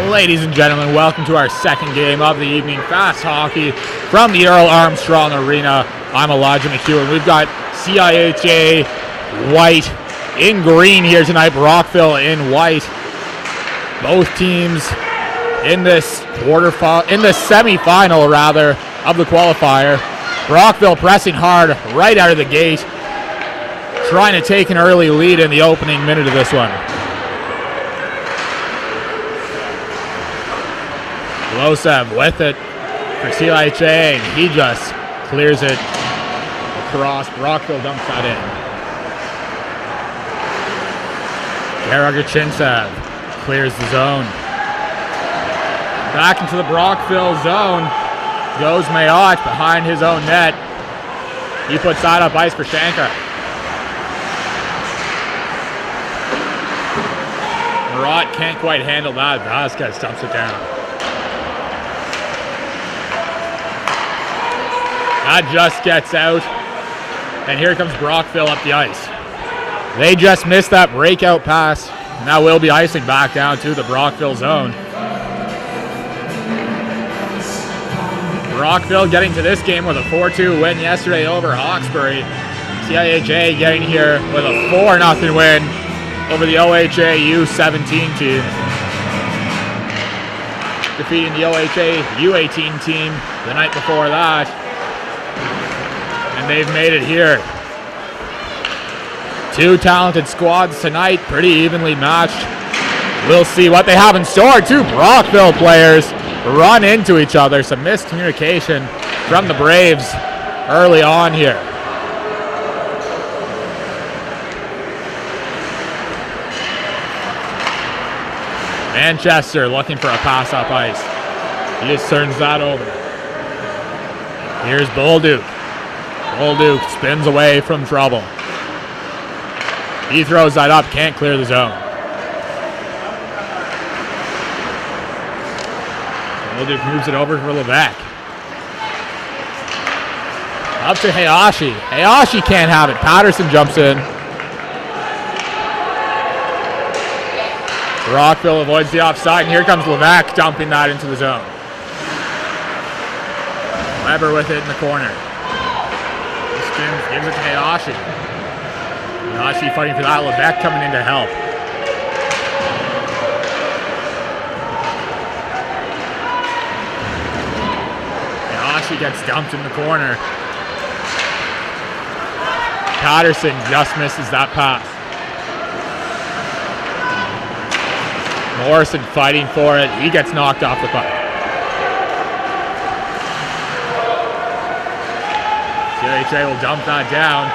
Ladies and gentlemen, welcome to our second game of the evening, fast hockey from the Earl Armstrong Arena. I'm Elijah McEwen. We've got CIH white in green here tonight, Brockville in white. Both teams in this semi-final rather of the qualifier. Brockville pressing hard right out of the gate, trying to take an early lead in the opening minute of this one. Losev with it for CIH, and he just clears it across. Brockville dumps that in. Garagachinsev clears the zone. Back into the Brockville zone goes Mayotte behind his own net. He puts that up ice for Shankar. Marat can't quite handle that. Vasquez dumps it down. That just gets out. And here comes Brockville up the ice. They just missed that breakout pass. And that will be icing back down to the Brockville zone. Brockville getting to this game with a 4-2 win yesterday over Hawkesbury. CIH getting here with a 4-0 win over the OHA U17 team. Defeating the OHA U18 team the night before that. And they've made it here. Two talented squads tonight, pretty evenly matched. We'll see what they have in store. Two Brockville players run into each other. Some miscommunication from the Braves early on here. Manchester looking for a pass up ice. He just turns that over. Here's Bolduc. Bolduc spins away from trouble. He throws that up, can't clear the zone. Bolduc moves it over for Levesque. Up to Hayashi. Hayashi can't have it. Patterson jumps in. Brockville avoids the offside, and here comes Levesque dumping that into the zone. Weber with it in the corner. He spins, gives it to Hayashi. Hayashi fighting for that. Levesque coming in to help. Hayashi gets dumped in the corner. Patterson just misses that pass. Morrison fighting for it. He gets knocked off the puck. CIH will dump that down.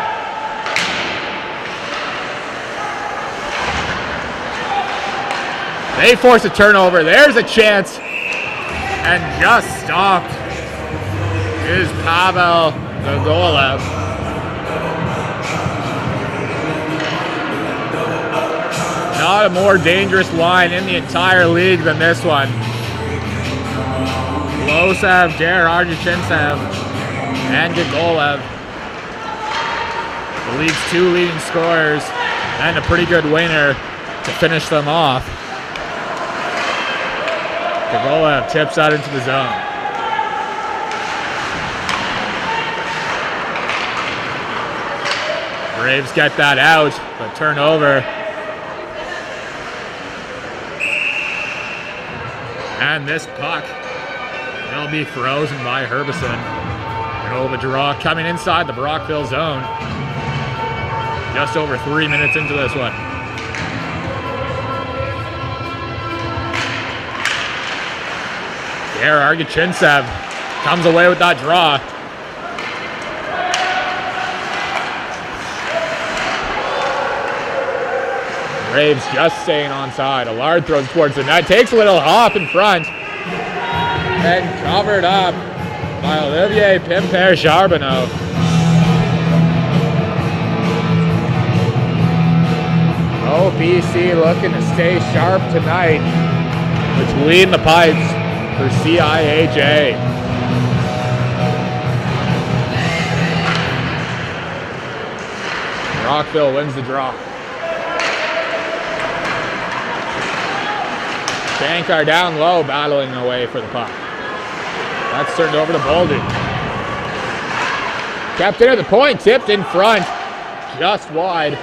They force a turnover. There's a chance. And just stopped is Pavel Gogolev. Not a more dangerous line in the entire league than this one. Losev, Garagachinsev, and Gogolev. The league's two leading scorers and a pretty good winner to finish them off. Gogolev tips out into the zone. Braves get that out, but turnover. And this puck will be frozen by Herbison. An draw coming inside the Brockville zone. Just over 3 minutes into this one. Garagachinsev comes away with that draw. Braves just staying onside. Allard throws towards the net, takes a little hop in front, and covered up by Olivier Pimper-Charbonneau. OBC looking to stay sharp tonight between the pipes for CIH. Brockville wins the draw. Shankar down low, battling away for the puck. That's turned over to Bolduc. Kept in at the point, tipped in front, just wide.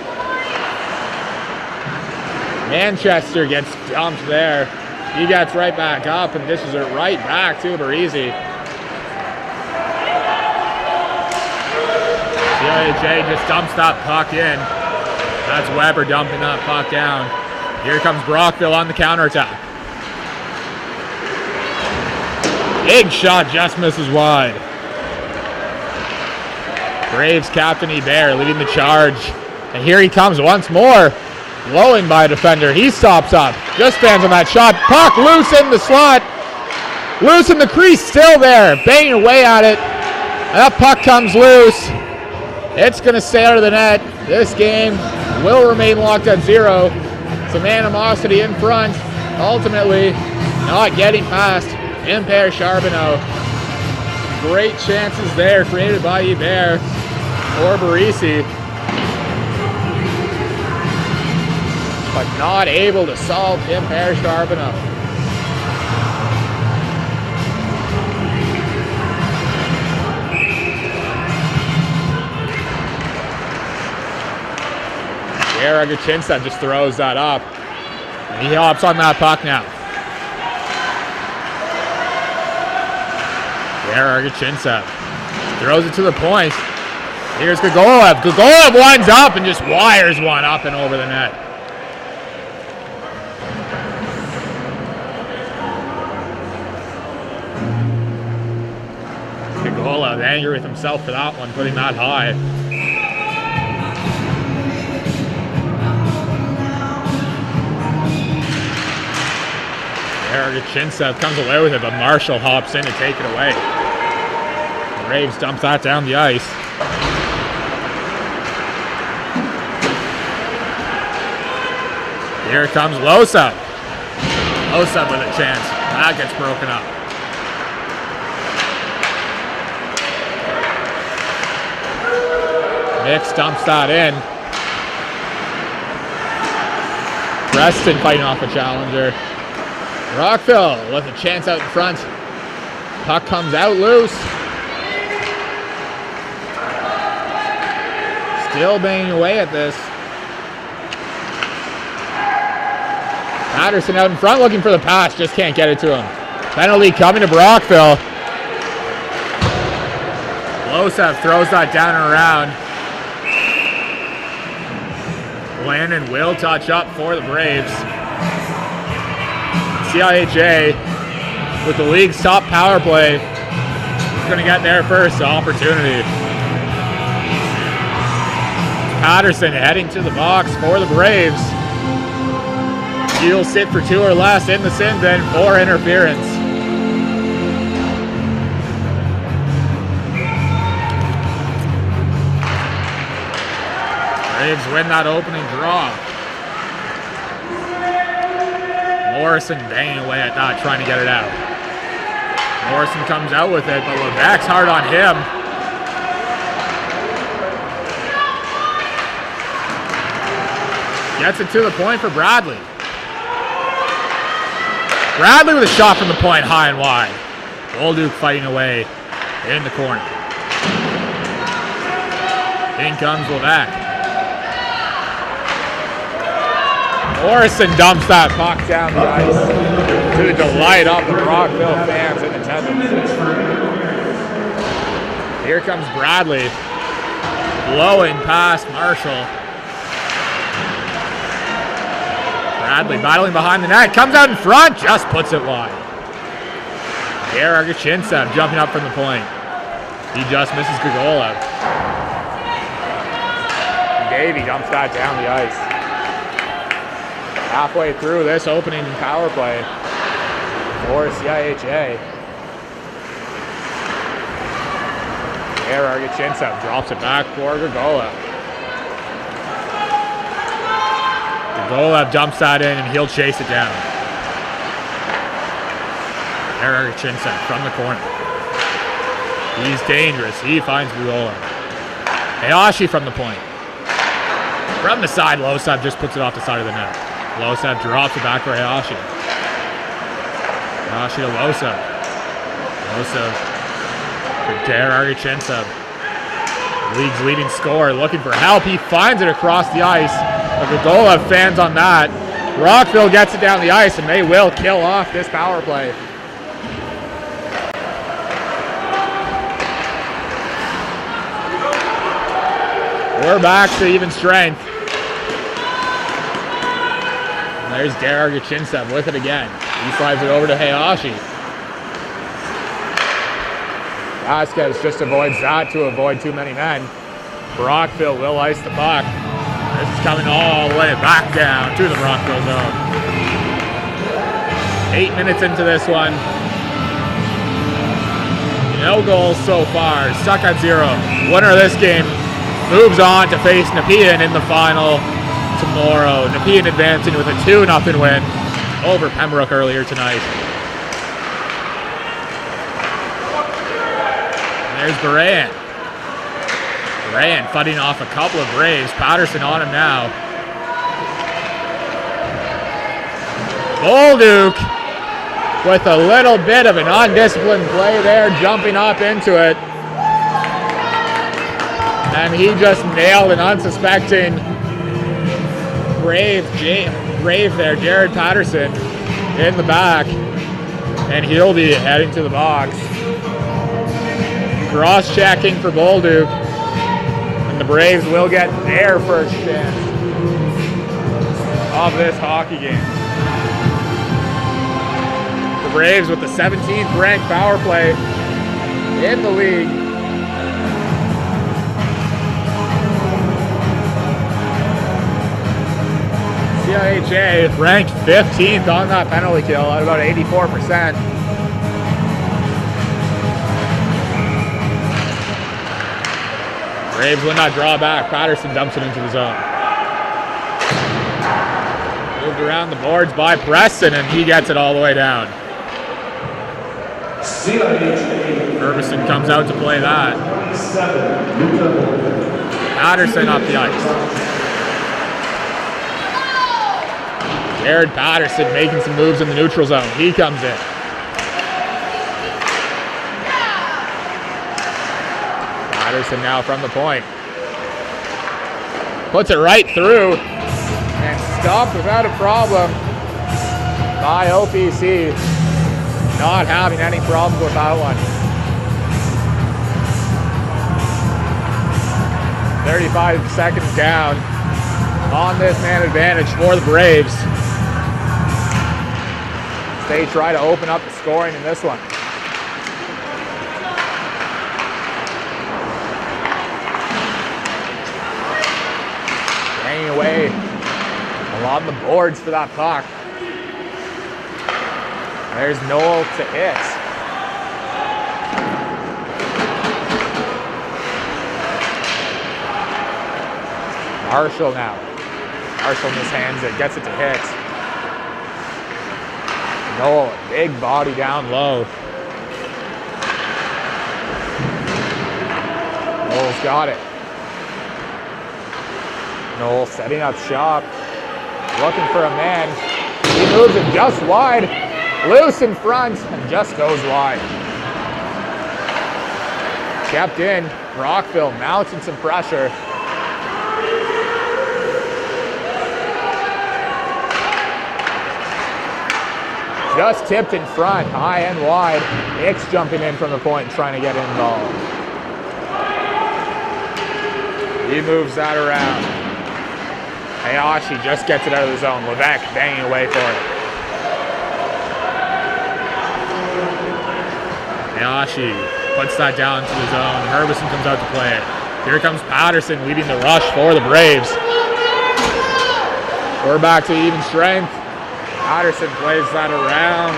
Manchester gets dumped there. He gets right back up and dishes it right back to Barisi. CIH just dumps that puck in. That's Weber dumping that puck down. Here comes Brockville on the counterattack. Big shot just misses wide. Braves captain Hebert leading the charge. And here he comes once more. Blowing by a defender. He stops up. Just stands on that shot. Puck loose in the slot. Loose in the crease. Still there. Banging away at it. That puck comes loose. It's going to stay out of the net. This game will remain locked at 0. Some animosity in front. Ultimately, not getting past Impair Charbonneau. Great chances there created by Hebert or Barisi. But not able to solve Impair Charbonneau. Argachinsa just throws that up. And he hops on that puck now. Argachinsa throws it to the point. Here's Gogolev. Gogolev winds up and just wires one up and over the net. Gogolev angry with himself for that one, putting that high. Argachinsa comes away with it, but Marshall hops in to take it away. The Braves dump that down the ice. Here comes Losa. Losa with a chance. That gets broken up. Mix dumps that in. Preston fighting off a challenger. Brockville with a chance out in front. Puck comes out loose. Still banging away at this. Patterson out in front looking for the pass. Just can't get it to him. Penalty coming to Brockville. Losev throws that down and around. Landon will touch up for the Braves. CIH with the league's top power play is going to get their first opportunity. Patterson heading to the box for the Braves. He'll sit for 2 or less in the sin bin for interference. Braves win that opening draw. Morrison banging away at that, trying to get it out. Morrison comes out with it, but Leveque's hard on him. Gets it to the point for Bradley. Bradley with a shot from the point, high and wide. Bolduc fighting away in the corner. In comes Leveque. Morrison dumps that puck down the ice to the delight of the Brockville fans in attendance. Here comes Bradley, blowing past Marshall. Bradley battling behind the net, comes out in front, just puts it wide. Here Argachinsa jumping up from the point. He just misses Gogolev. Davey dumps that down the ice. Halfway through this opening power play for CIH. Here Argachinsa drops it back for Gogolev. Gogolev dumps that in and he'll chase it down. Here Argachinsa from the corner. He's dangerous. He finds Gogolev. Hayashi from the point. From the side, Losev just puts it off the side of the net. Losev drops it back for Hayashi. Rashi to Losa. Losa for Dare Argachinsa. League's leading scorer looking for help. He finds it across the ice. The Godola have fans on that. Brockville gets it down the ice, and they will kill off this power play. We're back to even strength. And there's Dare Argachinsa with it again. He slides it over to Hayashi. Vasquez just avoids that to avoid too many men. Brockville will ice the puck. This is coming all the way back down to the Brockville zone. 8 minutes into this one. No goals so far. Stuck at 0. Winner of this game moves on to face Nepean in the final tomorrow. Nepean advancing with a 2-0 win over Pembroke earlier tonight. There's Baran. Baran fighting off a couple of Braves. Patterson on him now. Bolduc with a little bit of an undisciplined play there, jumping up into it. And he just nailed an unsuspecting Brave there, Jared Patterson, in the back. And he'll be heading to the box. Cross-checking for Bolduc. And the Braves will get their first chance of this hockey game. The Braves with the 17th ranked power play in the league. CIH ranked 15th on that penalty kill at about 84%. Braves will not draw back. Patterson dumps it into the zone. Moved around the boards by Preston, and he gets it all the way down. Ferguson comes out to play that. Patterson up the ice. Jared Patterson making some moves in the neutral zone. He comes in. Patterson now from the point. Puts it right through and stopped without a problem by OPC. Not having any problems with that one. 35 seconds down on this man advantage for the Braves. They try to open up the scoring in this one. Hanging away along the boards for that puck. There's Noel to hit. Marshall now. Marshall mishands it, gets it to hit. Noel, big body down low. Noel's got it. Noel setting up shop. Looking for a man. He moves it just wide. Loose in front and just goes wide. Kept in. Brockville mounting some pressure. Just tipped in front, high and wide. Hicks jumping in from the point and trying to get involved. He moves that around. Hayashi just gets it out of the zone. Levesque banging away for it. Hayashi puts that down to the zone. Herbison comes out to play it. Here comes Patterson leading the rush for the Braves. We're back to even strength. Patterson plays that around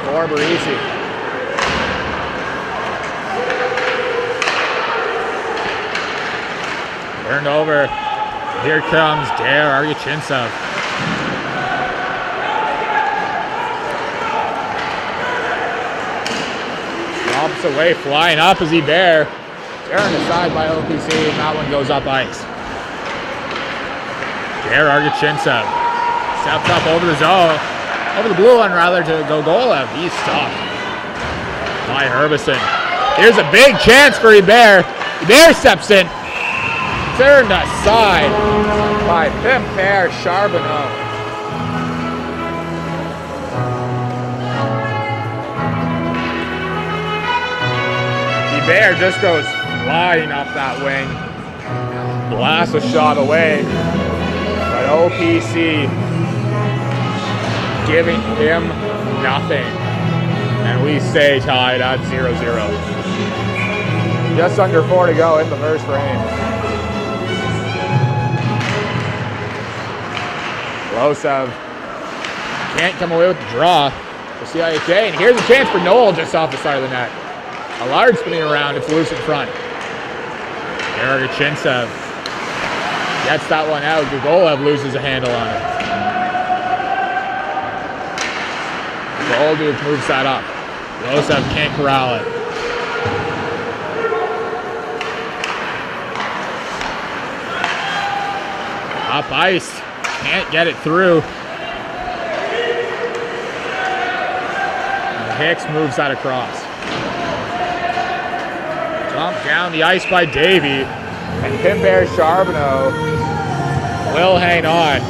for Barisi. Turned over. Here comes Dare Argachinsa. Drops away, flying up as he bear. Turned aside by OPC, and that one goes up ice. Dare Argachinsa steps up over the zone. over the blue one rather to Gogolev. He's stopped by Herbison. Here's a big chance for Hebert. Hebert steps in. Turned aside by Qualifier Charbonneau. Hebert just goes flying up that wing. Blasts a shot away. But OPC giving him nothing. And we stay tied at 0-0. Just under 4 to go in the first frame. Losev can't come away with the draw for CIHA. And here's a chance for Noel just off the side of the net. A large spinning around, it's loose in front. Ergachintsev gets that one out. Gogolev loses a handle on it. Golduk moves that up. Losev can't corral it. Up ice, can't get it through. And Hicks moves that across. Dumped down the ice by Davey. And Qualifier Charbonneau will hang on.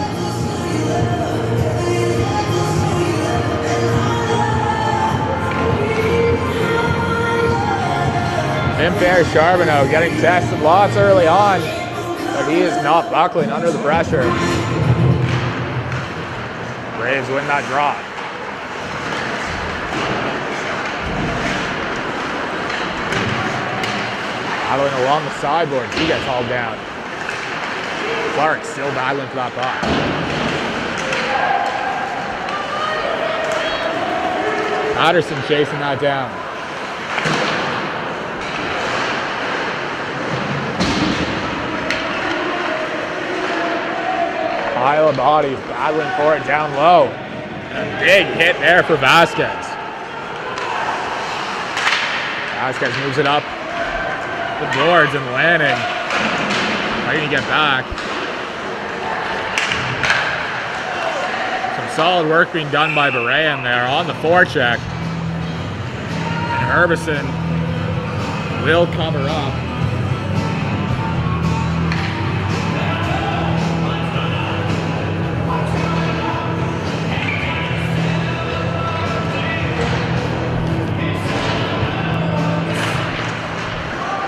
Qualifier Charbonneau getting tested lots early on, but he is not buckling under the pressure. Braves win that draw. Battling along the sideboard, he gets hauled down. Clark still battling for that puck. Patterson chasing that down. Pile of bodies battling for it down low. And a big hit there for Vasquez. Vasquez moves it up. The boards and Lanning trying to get back. Some solid work being done by Barayan there on the forecheck. And Herbison will cover up.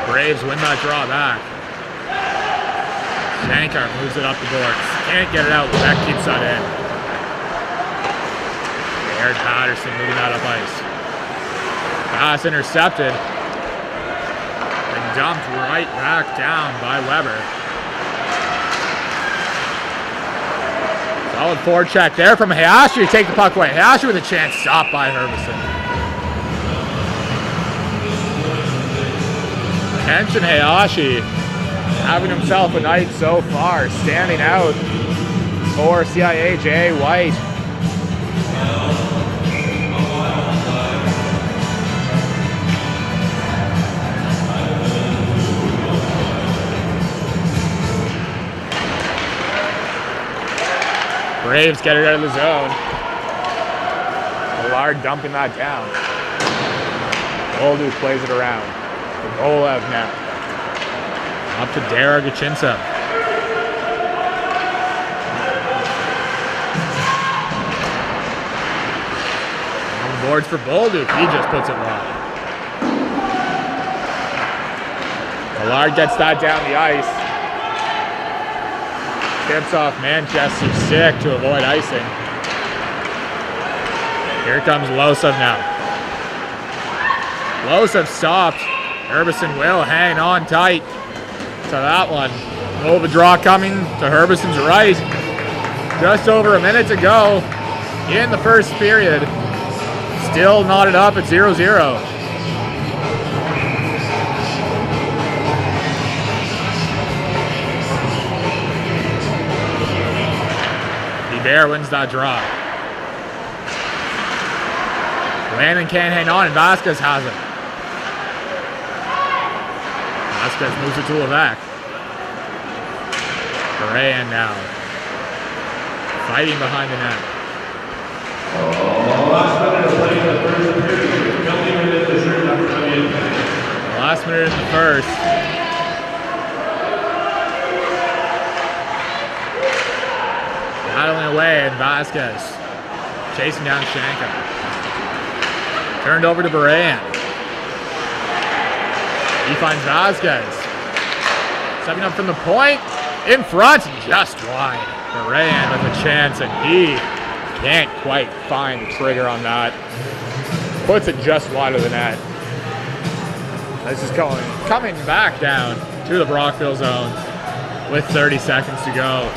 Braves win that draw back. Shankar moves it up the boards. Can't get it out. Beck keeps that in. Jared Patterson moving that up ice. Pass intercepted. And dumped right back down by Weber. Solid forecheck there from Hayashi to take the puck away. Hayashi with a chance, stopped by Herbison. Kenshin Hayashi having himself a night so far, standing out for CIH White. Braves get it out of the zone. Millard dumping that down. Golduk plays it around. Gogolev now. Up to Ergachintsev. On the boards for Golduk. He just puts it wide. Millard gets that down the ice. Tips off Manchester's stick to avoid icing. Here comes Losev now. Losev stopped. Herbison will hang on tight to that one. Nova draw coming to Herbison's right. Just over a minute to go in the first period. Still knotted up at 0-0. Hebert wins that draw. Landon can't hang on and Vasquez has it. Vasquez moves it to Levesque. Barayan now. Fighting behind the net. Last minute in the first. Battling away, and Vasquez chasing down Shanka. Turned over to Baran. He finds Vasquez. Stepping up from the point. In front, just wide. Baran with a chance, and he can't quite find the trigger on that. Puts it just wide of the net. This is coming back down to the Brockville zone with 30 seconds to go.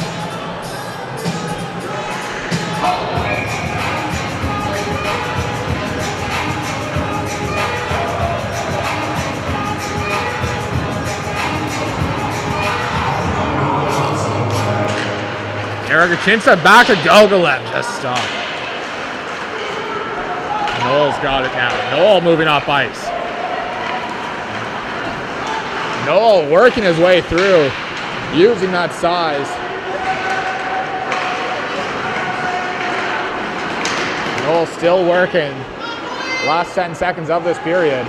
Eric Achinsa back to Gogolev, just stopped. Noel's got it now. Noel moving off ice. Noel working his way through, using that size. Noel still working. Last 10 seconds of this period.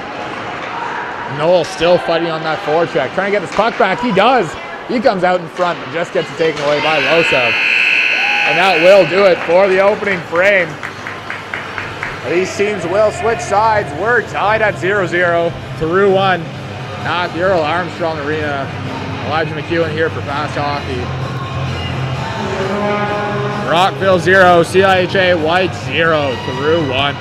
Noel still fighting on that forecheck, trying to get this puck back. He does. He comes out in front, but just gets it taken away by Losev. And that will do it for the opening frame. These teams will switch sides. We're tied at 0-0 through one at the Earl Armstrong Arena. Elijah McEwen here for Fast Hockey. Brockville 0, CIHA White 0 through one.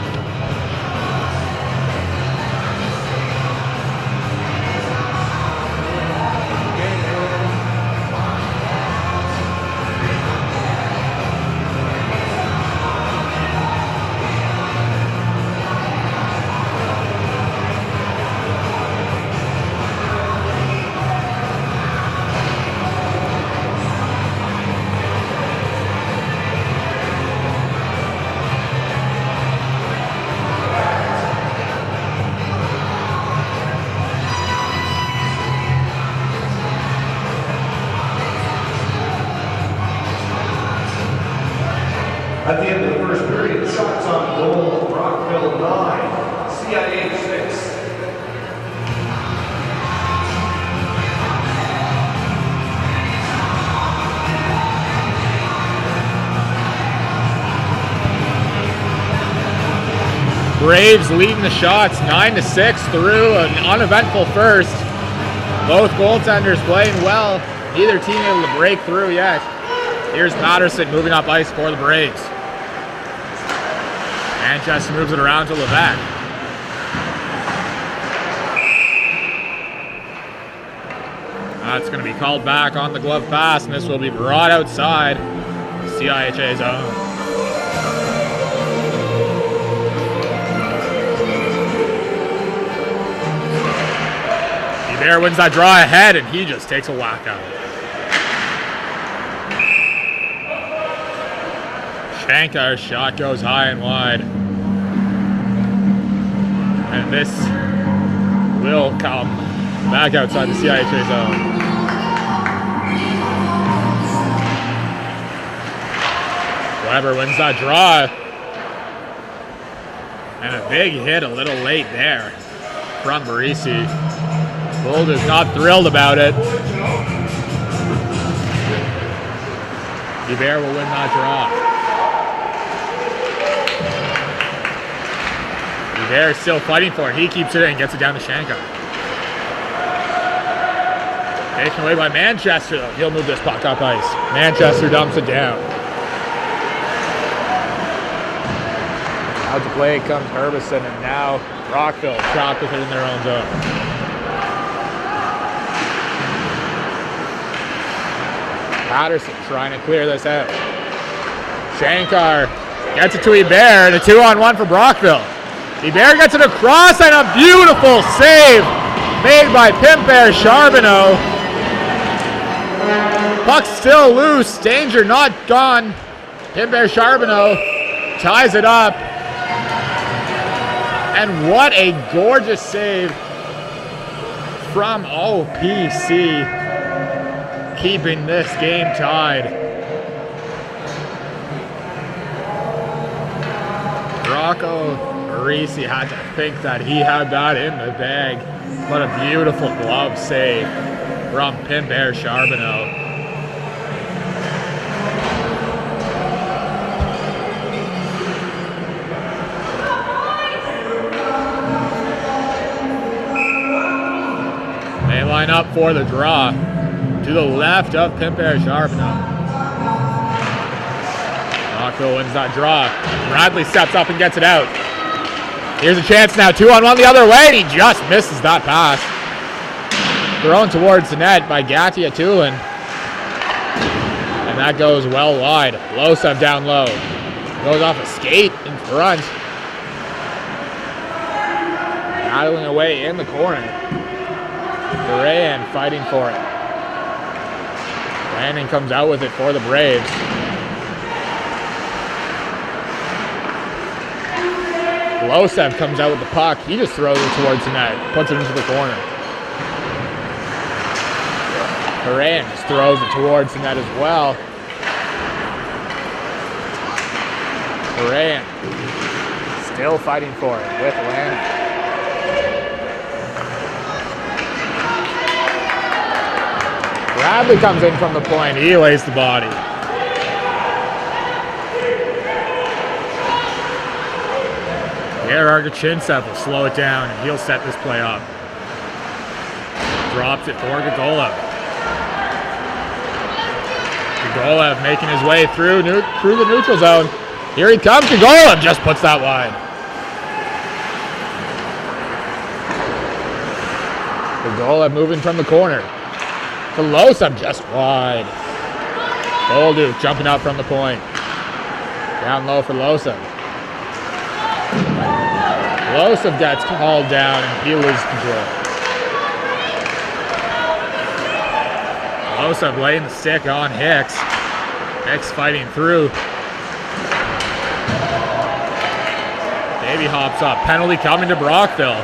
At the end of the first period, shots on goal, Brockville 9, CIH 6. Braves leading the shots 9-6 through an uneventful first. Both goaltenders playing well. Neither team able to break through yet. Here's Patterson moving up ice for the Braves. Manchester moves it around to Levesque. That's going to be called back on the glove pass, and this will be brought outside CIHA zone. Bear wins that draw ahead, and he just takes a whack out. Shankar's shot goes high and wide. And this will come back outside the CIHA zone. Weber wins that draw. And a big hit a little late there from Barisi. Boulder's not thrilled about it. Bear will win that draw. Bear is still fighting for it. He keeps it in and gets it down to Shankar. Taken away by Manchester, though. He'll move this puck up ice. Manchester dumps it down. Out to play comes Herbison, and now Brockville trapped with it in their own zone. Patterson trying to clear this out. Shankar gets it to Hebert, and a 2-on-1 for Brockville. Hebert gets it across, and a beautiful save made by Pimper Charbonneau. Puck still loose, danger not gone. Pimper Charbonneau ties it up. And what a gorgeous save from OPC, keeping this game tied. Rocco Marisi had to think that he had that in the bag. What a beautiful glove save from Pimp Air Charbonneau. They line up for the draw to the left of Pimp Air Charbonneau. Brockville wins that draw. Bradley steps up and gets it out. Here's a chance now, 2-on-1 the other way, and he just misses that pass. Thrown towards the net by Gatia Tulin. And that goes well wide. Losev down low. Goes off a skate in front. Battling away in the corner. Duran fighting for it. Brandon comes out with it for the Braves. Losev comes out with the puck. He just throws it towards the net. Puts it into the corner. Duran just throws it towards the net as well. Duran still fighting for it with Lanning. Bradley comes in from the point. He lays the body. Gerard Gachintsev will slow it down and he'll set this play up. Drops it for Gogolev. Gogolev making his way through the neutral zone. Here he comes. Gogolev just puts that wide. Gogolev moving from the corner. Losev just wide. Bolduc jumping up from the point. Down low for Losev. Losev gets hauled down and he loses control. Losev laying the stick on Hicks. Hicks fighting through. Davey hops up. Penalty coming to Brockville.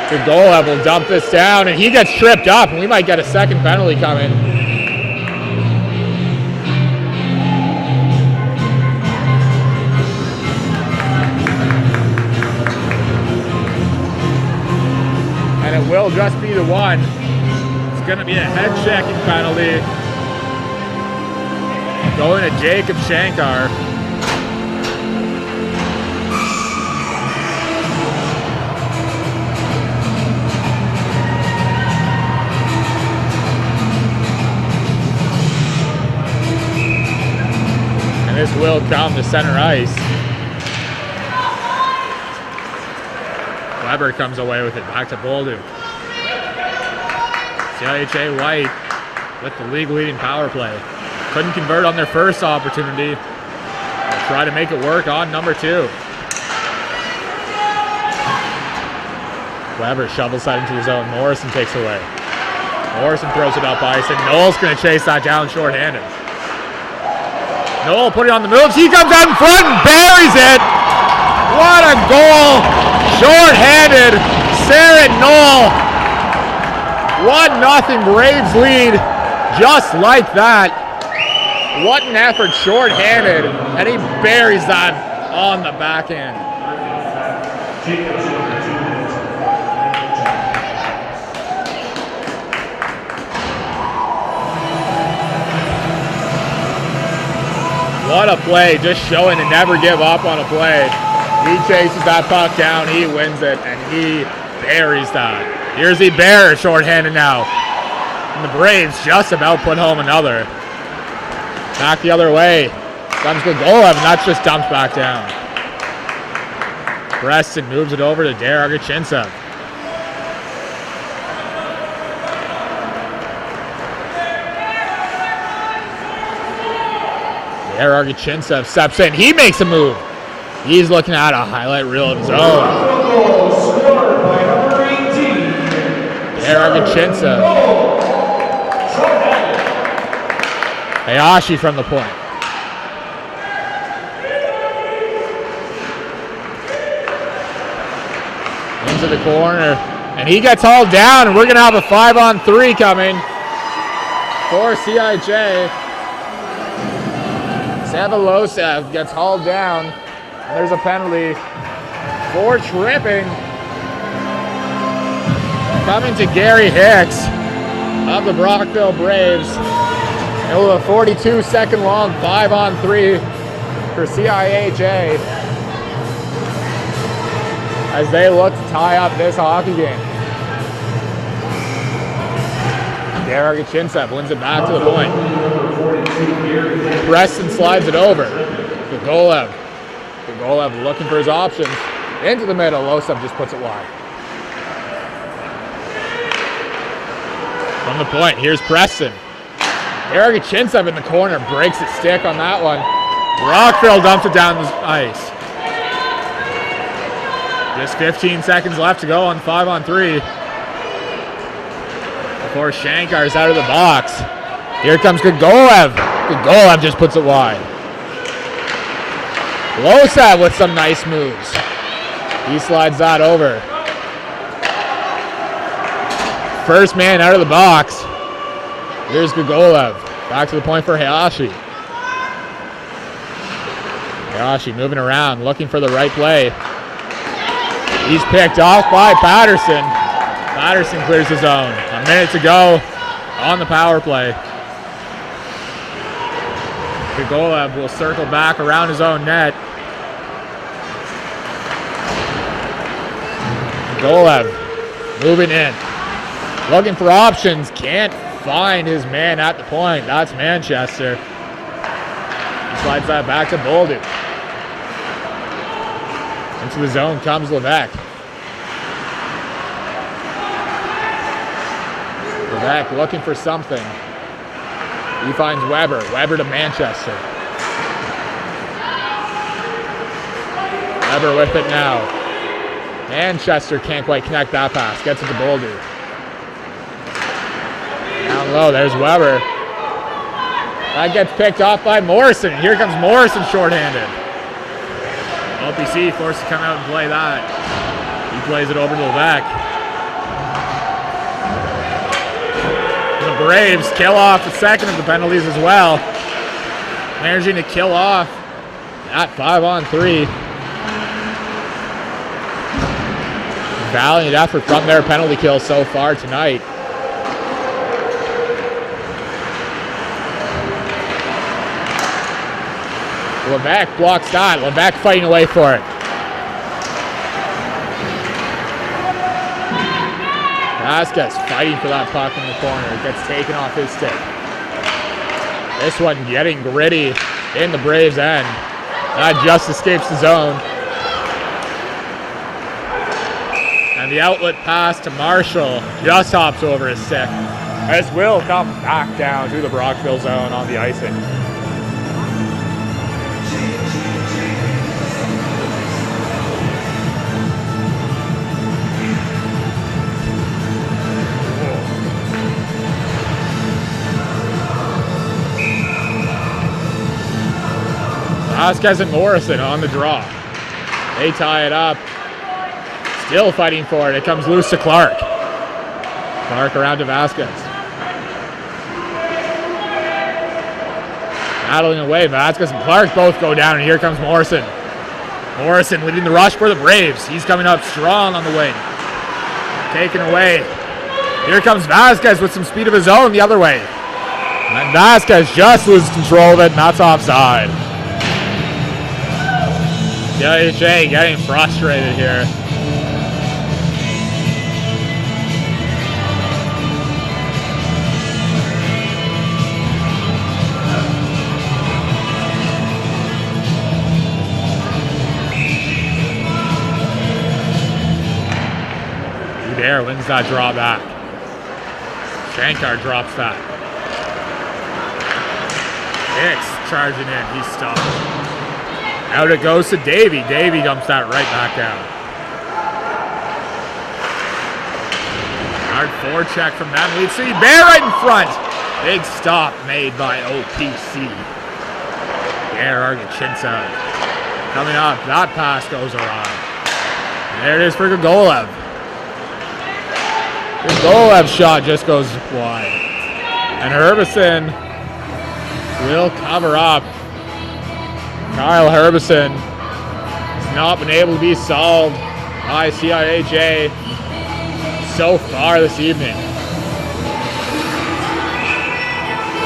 Gogolev will dump this down, and he gets tripped up, and we might get a second penalty coming. And it will just be the one. It's going to be a head-checking penalty. Going to Jacob Shankar. This will come to center ice. Weber comes away with it. Back to Bolduc. CIHA White with the league leading power play. Couldn't convert on their first opportunity. They'll try to make it work on number 2. Weber shovels that into the zone. Morrison takes away. Morrison throws it up ice, and Noel's going to chase that down shorthanded. Noel putting on the moves. He comes out in front and buries it. What a goal. Short-handed. Sarah Noel. 1-0 Braves lead. Just like that. What an effort short-handed. And he buries that on the backhand. What a play, just showing to never give up on a play. He chases that puck down, he wins it, and he buries that. Here's Hebert shorthanded now. And the Braves just about put home another. Back the other way. Comes Gogolev, and that's just dumped back down. Preston moves it over to Derek Gachintsev. Derek Gachintsev steps in. He makes a move. He's looking at a highlight reel of his own. Derek Gachintsev. Hayashi from the point. Into the corner. And he gets hauled down, and we're going to have a 5-on-3 coming for CIJ. Losev gets hauled down, There's a penalty for tripping. Coming to Gary Hicks of the Brockville Braves. It was a 42-second long 5-on-3 for CIHA as they look to tie up this hockey game. Derek Chinsev wins it back to the point. Preston slides it over to Golev. Golev looking for his options. Into the middle. Losev just puts it wide. From the point, here's Preston. Derek Chinsev in the corner breaks his stick on that one. Brockville dumps it down the ice. Just 15 seconds left to go on 5-on-3. Before Shankar's out of the box. Here comes Golev. Golev just puts it wide. Losev with some nice moves. He slides that over. First man out of the box. Here's Golev. Back to the point for Hayashi. Hayashi moving around, looking for the right play. He's picked off by Patterson. Patterson clears the zone. A minute to go on the power play. Golev will circle back around his own net. Golev moving in. Looking for options. Can't find his man at the point. That's Manchester. He slides that back to Boldu. Into the zone comes Levesque. Levesque looking for something. He finds Weber. Weber to Manchester. Weber with it now. Manchester can't quite connect that pass. Gets it to Boldu. Down low, there's Weber. That gets picked off by Morrison. Here comes Morrison shorthanded. OPC forced to come out and play that. He plays it over to Levesque. The Braves kill off the second of the penalties as well. Managing to kill off that 5-on-3. Valiant effort from their penalty kill so far tonight. Levesque blocks that. Levesque fighting away for it. Vasquez fighting for that puck in the corner. It gets taken off his stick. This one getting gritty in the Braves' end. That just escapes the zone. And the outlet pass to Marshall just hops over his stick. As will come back down to the Brockville zone on the icing. Vasquez and Morrison on the draw. They tie it up. Still fighting for it. It comes loose to Clark. Clark around to Vasquez. Battling away. Vasquez and Clark both go down, and here comes Morrison. Morrison leading the rush for the Braves. He's coming up strong on the wing. Taken away. Here comes Vasquez with some speed of his own the other way. And Vasquez just loses control of it, and that's offside. CIHA getting frustrated here. There wins that draw back. Shankar drops that. Hicks charging in. He's stopped. Out it goes to Davey. Davey dumps that right back down. Hard forecheck from them. Lead City Bear right in front. Big stop made by OPC. Bear Argachinsa coming up. That pass goes around. There it is for Golev. The Golev shot just goes wide. And Herbison will cover up. Kyle Herbison not been able to be solved by CIHA so far this evening.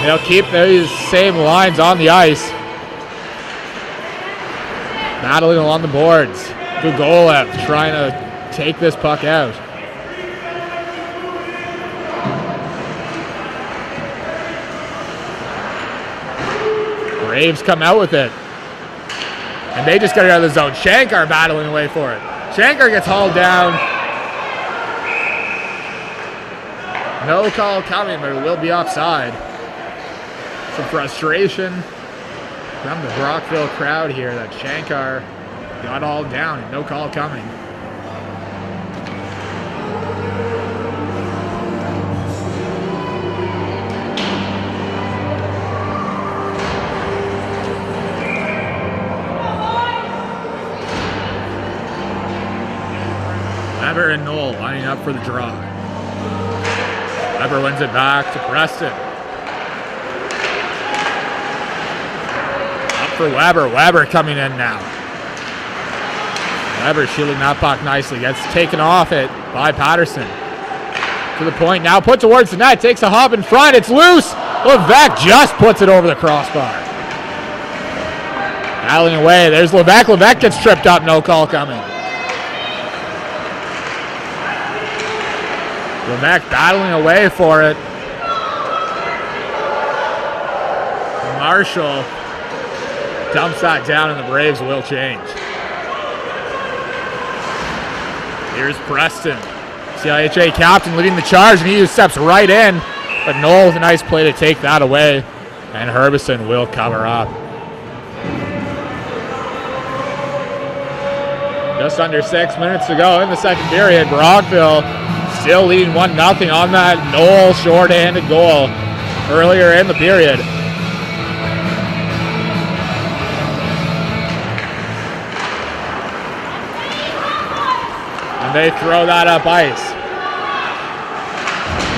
They'll keep these same lines on the ice. Battling along the boards. Gugolev trying to take this puck out. Braves come out with it. And they just got it out of the zone. Shankar battling away for it. Shankar gets hauled down. No call coming, but it will be offside. Some frustration from the Brockville crowd here that Shankar got hauled down and no call coming. Weber and Knoll lining up for the draw. Weber wins it back to Preston. Up for Weber. Weber coming in now. Weber shielding that puck nicely. Gets taken off it by Patterson. To the point now. Put towards the net. Takes a hop in front. It's loose. Levesque just puts it over the crossbar. Battling away. There's Levesque. Levesque gets tripped up. No call coming. Levesque battling away for it. Marshall dumps that down and the Braves will change. Here's Preston. CIHA captain leading the charge and he just steps right in. But Knoll with a nice play to take that away. And Herbison will cover up. Just under 6 minutes to go in the second period. Brockville still leading 1-0 on that Knoll short-handed goal earlier in the period. And they throw that up ice.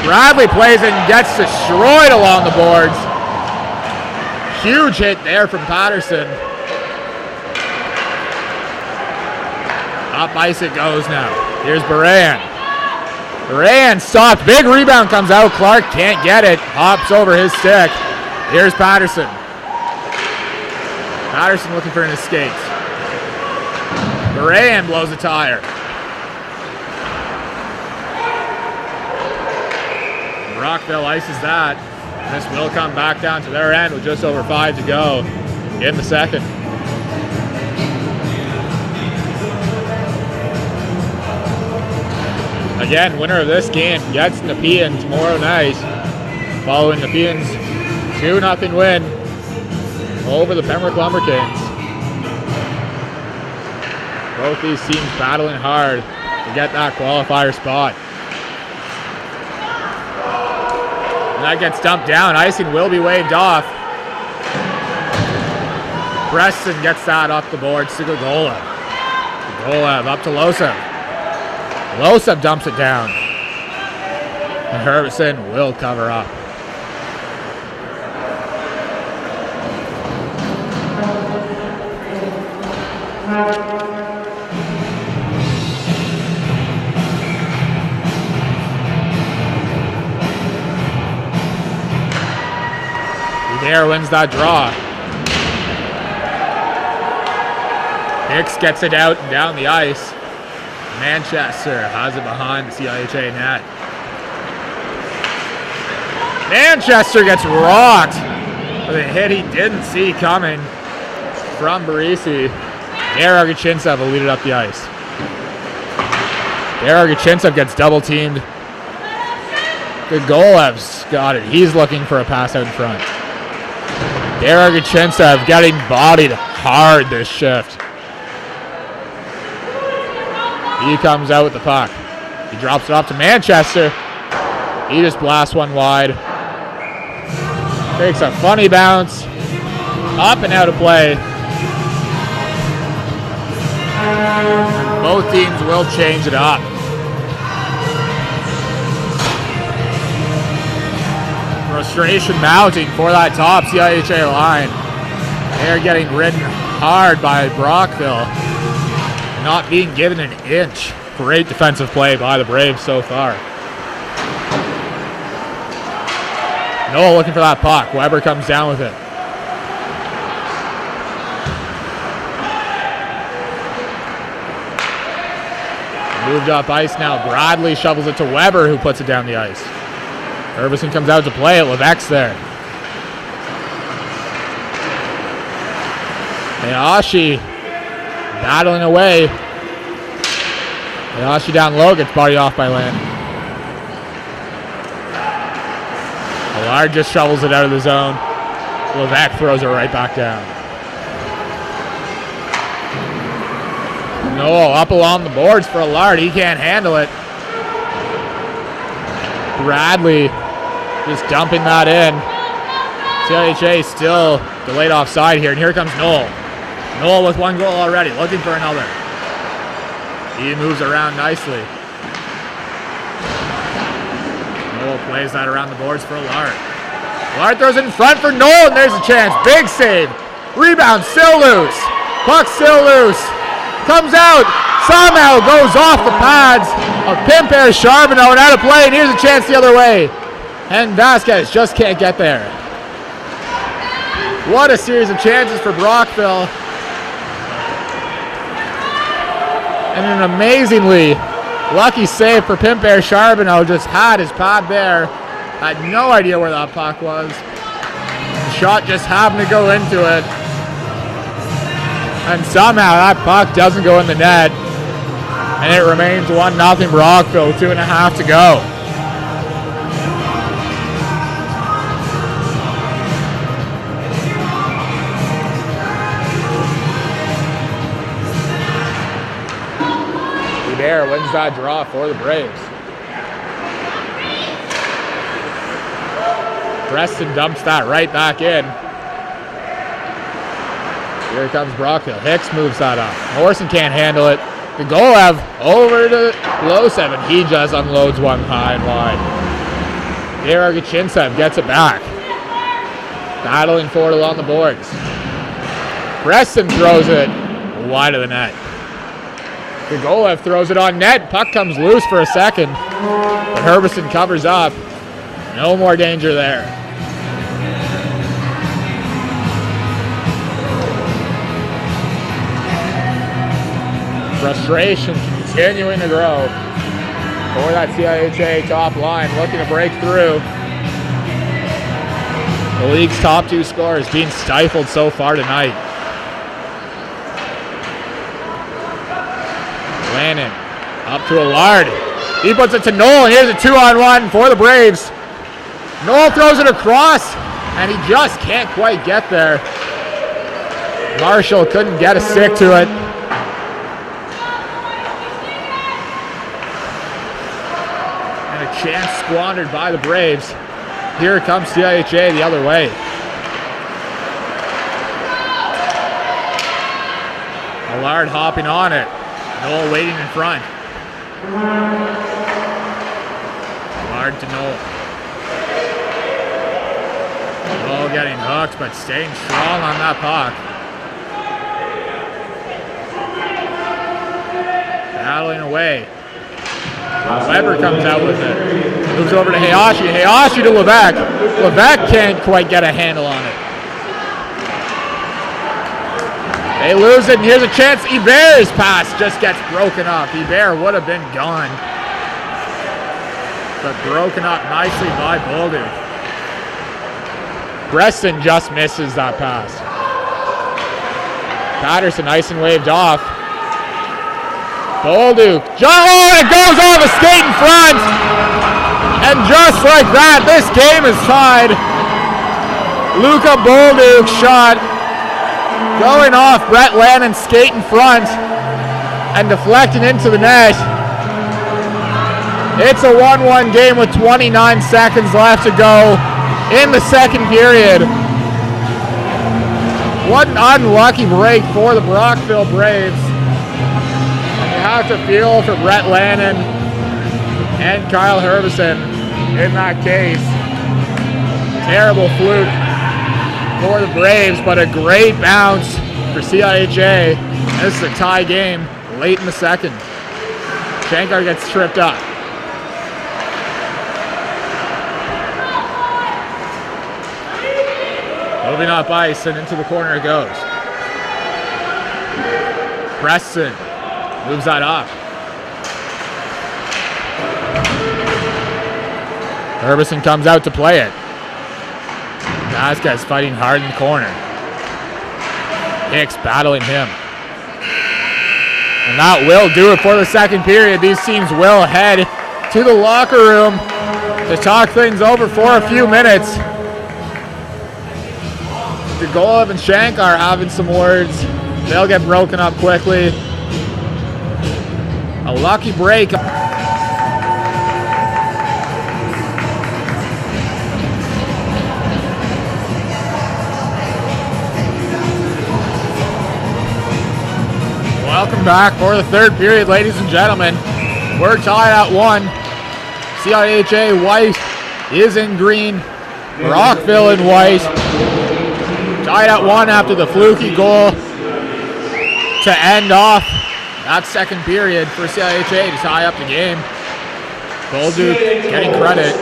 Bradley plays it and gets destroyed along the boards. Huge hit there from Patterson. Up ice it goes now. Here's Baran. Baran stopped. Big rebound comes out. Clark can't get it. Hops over his stick. Here's Patterson. Patterson looking for an escape. Baran blows a tire. Brockville ices that. This will come back down to their end with just over 5 to go in the second. Again, winner of this game gets Nepean tomorrow night, following Nepean's 2-0 win over the Pembroke Lumber Kings. Both these teams battling hard to get that qualifier spot. And that gets dumped down. Icing will be waved off. Preston gets that off the board. Sigogolev. Sigogolev up to Losev. Losev dumps it down. And Herbison will cover up. There wins that draw. Hicks gets it out and down the ice. Manchester has it behind the CIHA net. Manchester gets rocked with a hit he didn't see coming from Barisi. Derogachintsev will lead it up the ice. Derogachintsev gets double teamed. Gogolev's got it. He's looking for a pass out in front. Derogachintsev getting bodied hard this shift. He comes out with the puck. He drops it off to Manchester. He just blasts one wide. Takes a funny bounce. Up and out of play. Both teams will change it up. Frustration mounting for that top CIHA line. They're getting ridden hard by Brockville. not being given an inch. Great defensive play by the Braves so far. Noel looking for that puck. Weber comes down with it. Moved up ice now. Bradley shovels it to Weber, who puts it down the ice. Herbison comes out to play it. Levesque's there. Hayashi battling away. Hayashi down low, gets body off by Landon. Allard just shovels it out of the zone. Levesque throws it right back down. Noel up along the boards for Allard. He can't handle it. Bradley just dumping that in. CIH still delayed offside here, and here comes Noel. Noel with one goal already, looking for another. He moves around nicely. Noel plays that around the boards for Allard. Allard throws it in front for Noel, and there's a chance. Big save. Rebound, still loose. Puck still loose. Comes out, somehow goes off the pads of Pimpere Charbonneau and out of play, and here's a chance the other way. And Vasquez just can't get there. What a series of chances for Brockville. And an amazingly lucky save for Pimpere Charbonneau. Just had his pad there. Had no idea where that puck was. The shot just happened to go into it. And somehow that puck doesn't go in the net. And it remains 1-0 Brockville, 2.5 to go. Bear wins that draw for the Braves. Preston dumps that right back in. Here comes Brockville. Hicks moves that up. Morrison can't handle it. The Golev over to Losev, and he just unloads one high and wide. Geragachintsev gets it back. Battling forward along the boards. Preston throws it wide of the net. Golev throws it on net. Puck comes loose for a second, but Herbison covers up. No more danger there. Frustration continuing to grow for that CIHA top line, looking to break through. The league's top two scorers being stifled so far tonight. Lannon up to Allard. He puts it to Noel, and here's a 2-on-1 for the Braves. Noel throws it across, and he just can't quite get there. Marshall couldn't get a stick to it. And a chance squandered by the Braves. Here comes CIHA the other way. Allard hopping on it. Noel waiting in front. Allard to Noel. Noel getting hooked, but staying strong on that puck. Battling away. Weber comes out with it. Moves over to Hayashi. Hayashi to Levesque. Levesque can't quite get a handle on it. They lose it, and here's a chance. Iber's pass just gets broken up. Iber would have been gone, but broken up nicely by Bolduc. Preston just misses that pass. Patterson ice and waved off. Bolduc, it goes off a skate in front, and just like that, this game is tied. Luka Bolduc shot going off Brett Lannon's skate in front and deflecting into the net. It's a 1-1 game with 29 seconds left to go in the second period. What an unlucky break for the Brockville Braves. And you have to feel for Brett Lannon and Kyle Herbison in that case. Terrible fluke for the Braves, but a great bounce for CIHA. This is a tie game. late in the second. Shankar gets tripped up. Moving up ice and into the corner it goes. Preston moves that up. Herbison comes out to play it. Vasquez fighting hard in the corner. Hicks battling him. And that will do it for the second period. These teams will head to the locker room to talk things over for a few minutes. Golov and Shankar are having some words. They'll get broken up quickly. A lucky break. Welcome back for the third period, ladies and gentlemen. We're tied at 1. CIHA white is in green. Brockville in white. Tied at 1 after the fluky goal to end off that second period for CIHA to tie up the game. Bolduc getting credit.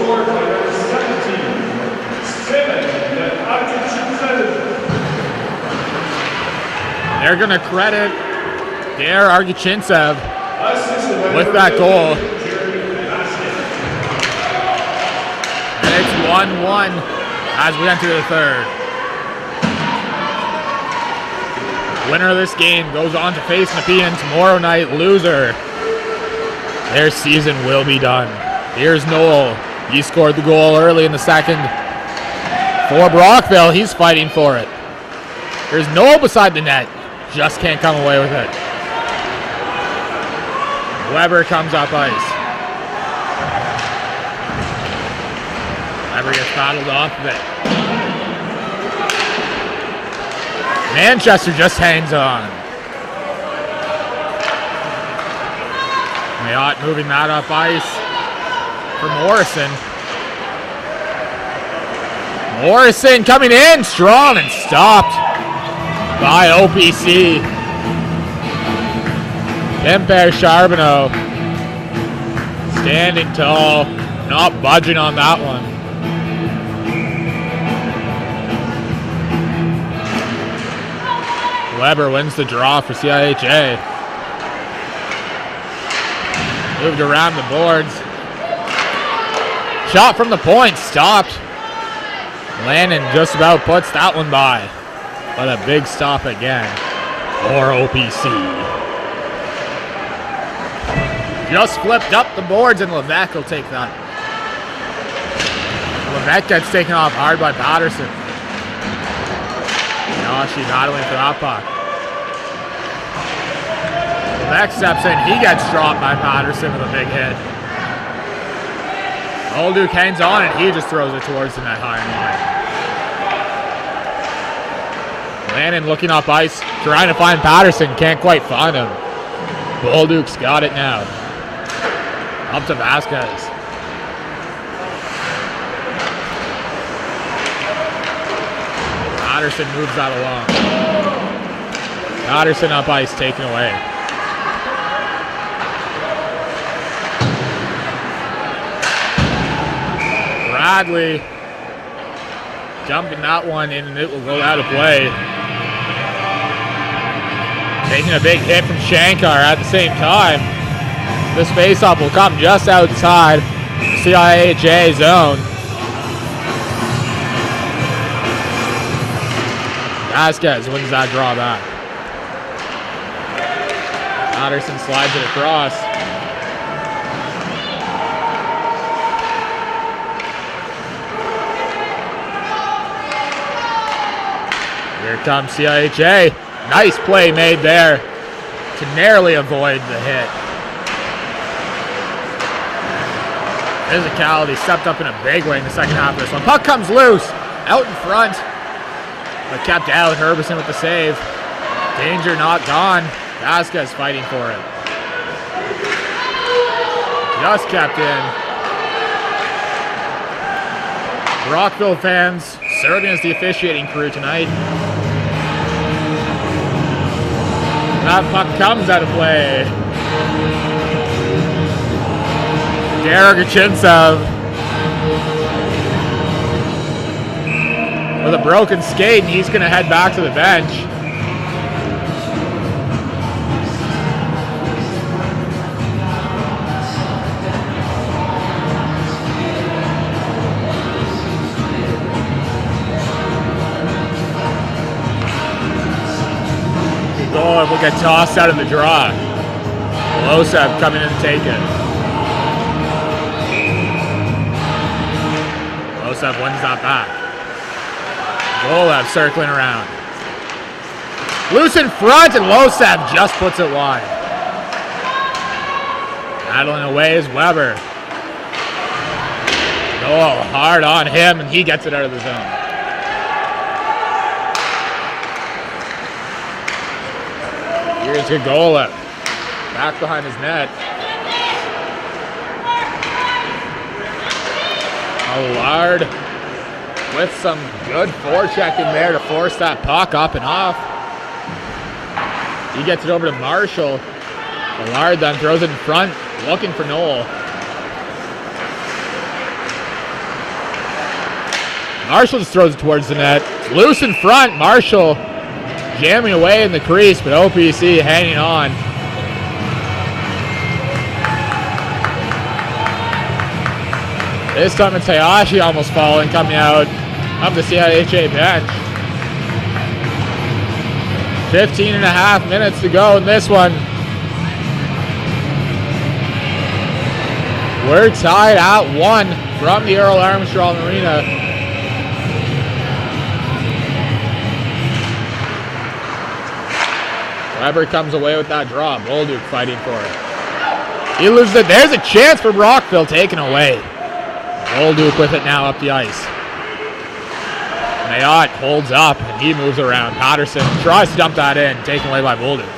They're going to credit Dare Argychintsev with that goal. And it's 1-1 as we enter the third. Winner of this game goes on to face Nepean tomorrow night. Loser, their season will be done. Here's Noel. He scored the goal early in the second for Brockville. He's fighting for it. There's Noel beside the net. Just can't come away with it. Weber comes up ice. Weber gets battled off of it. Manchester just hangs on. Mayotte moving that up ice for Morrison. Morrison coming in strong and stopped by OPC. Kemper Charbonneau standing tall, not budging on that one. Weber wins the draw for CIHA. Moved around the boards. Shot from the point, stopped. Lannon just about puts that one by. But a big stop again for OPC. Just flipped up the boards and Levesque will take that. Levesque gets taken off hard by Patterson. She's battling for that puck. Levesque steps in. He gets dropped by Patterson with a big hit. Bolduc hangs on and he just throws it towards the net high and wide. Lannon looking up ice, trying to find Patterson. Can't quite find him. Bolduc's got it now. Up to Vasquez. Patterson moves that along. Patterson up ice, taken away. Bradley jumping that one in and it will go out of play. Taking a big hit from Shankar at the same time. This faceoff will come just outside the CIHA zone. Vasquez wins that draw back. Patterson slides it across. Here comes CIHA. Nice play made there to narrowly avoid the hit. Physicality stepped up in a big way in the second half of this one. Puck comes loose, out in front, but kept out. Herbison with the save. Danger not gone. Vasquez fighting for it. Just kept in. Brockville fans serving as the officiating crew tonight. That puck comes out of play. Derogachintsev with a broken skate, and he's going to head back to the bench. Goal will get tossed out of the draw. Losev coming in to take it. Losev wins that back. Golev circling around. Loose in front, and Losev just puts it wide. Battling away is Weber. Oh, hard on him, and he gets it out of the zone. Here's Golev. Back behind his net. Allard with some good forechecking there to force that puck up and off. He gets it over to Marshall. Allard then throws it in front, looking for Noel. Marshall just throws it towards the net. It's loose in front. Marshall jamming away in the crease, but OPC hanging on. This time it's Hayashi almost falling, coming out of the CIHA bench. 15 and a half minutes to go in this one. We're tied at 1 from the Earl Armstrong Arena. Weber comes away with that draw. Bolduc fighting for it. He loses it. There's a chance for Brockville, taken away. Bolduc with it now up the ice. Mayotte holds up and he moves around. Patterson tries to dump that in, taken away by Bolduc.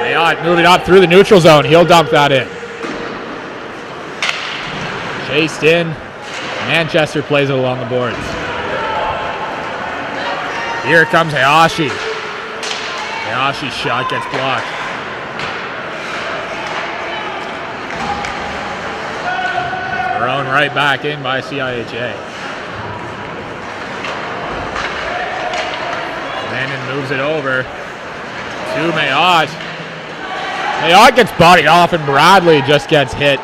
Mayotte moving up through the neutral zone. He'll dump that in. Chased in. Manchester plays it along the boards. Here comes Hayashi. Hayashi's shot gets blocked. Thrown right back in by CIHA. Landon moves it over to Mayotte. Mayotte gets bodied off, and Bradley just gets hit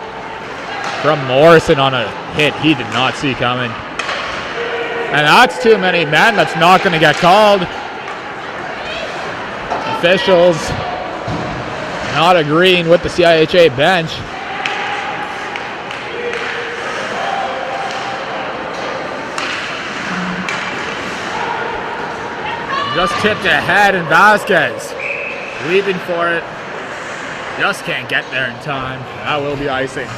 from Morrison on a hit he did not see coming. And that's too many men. That's not going to get called. Officials not agreeing with the CIHA bench. Just tipped ahead, and Vasquez leaping for it. Just can't get there in time. That will be icing.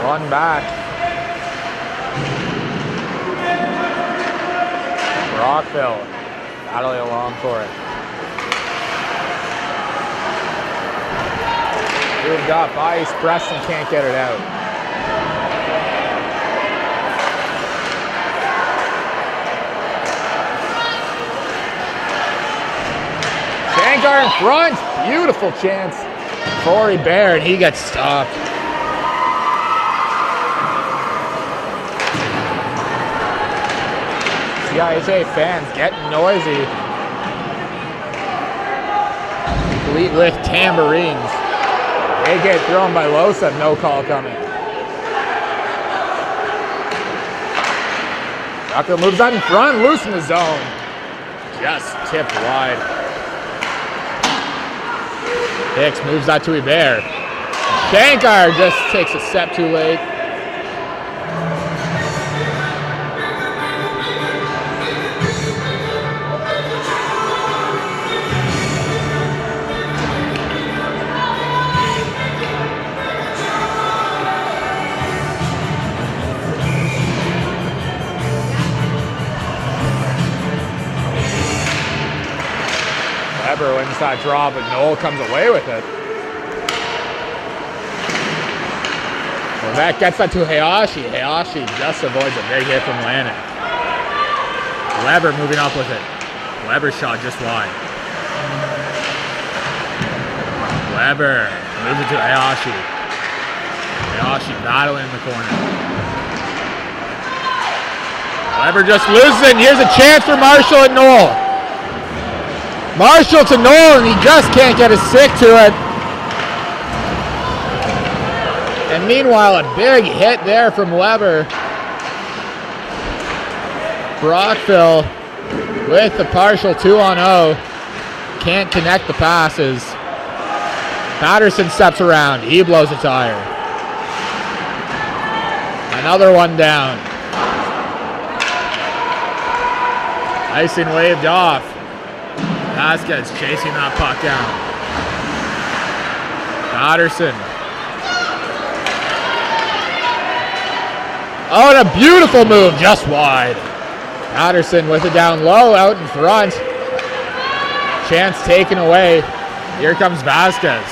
One back. Brockville battling along for it. Moved up ice. Preston can't get it out. Shankar in front. Beautiful chance for Bear, and he gets stopped. CIHA fans getting noisy. Complete with tambourines. They get thrown by Losev, no call coming. Tucker moves out in front, loose in the zone. Just tipped wide. Hicks moves that to Hebert. Shankar just takes a step too late. that draw, but Noel comes away with it. Well, that gets that to Hayashi. Hayashi just avoids a big hit from Lannon. Weber moving up with it. Weber's shot just wide. Weber moves it to Hayashi. Hayashi battling in the corner. Weber just loses it, and here's a chance for Marshall and Noel. Marshall to Noel, and he just can't get his stick to it. And meanwhile, a big hit there from Weber. Brockville with the partial 2-on-0. Can't connect the passes. Patterson steps around. He blows a tire. Another one down. Icing waved off. Vasquez chasing that puck down. Patterson. Oh, and a beautiful move just wide. Patterson with it down low, out in front. Chance taken away. Here comes Vasquez.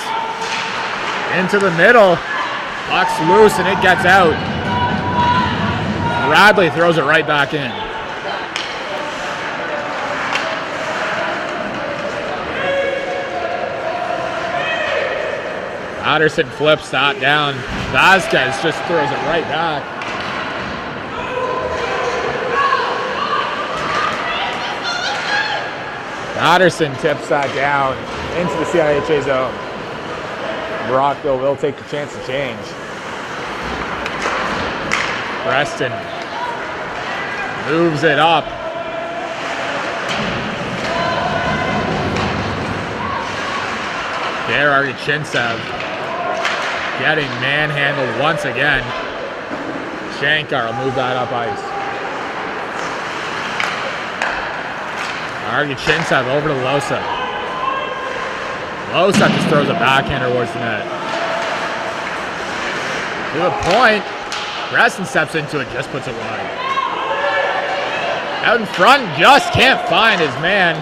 Into the middle. Puck's loose and it gets out. Bradley throws it right back in. Patterson flips that down. Vasquez just throws it right back. Patterson tips that down into the CIH zone. Brockville will take the chance to change. Preston moves it up. There, Argychintsev getting manhandled once again. Shankar will move that up ice. Argychintsev over to Losa. Losa just throws a backhander towards the net. To the point. Preston steps into it, just puts it wide. Out in front, just can't find his man.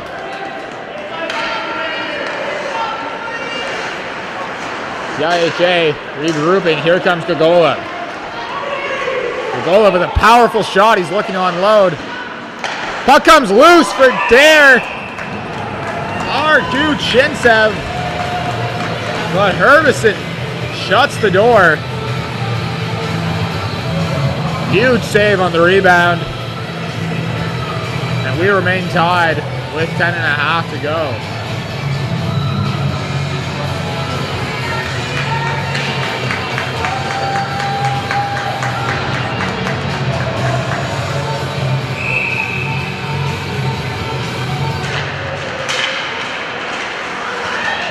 CIHA regrouping. Here comes Gogola. Gogola with a powerful shot. He's looking to unload. Puck comes loose for Dare. Argychintsev. But Herbison shuts the door. Huge save on the rebound. And we remain tied with 10.5 to go.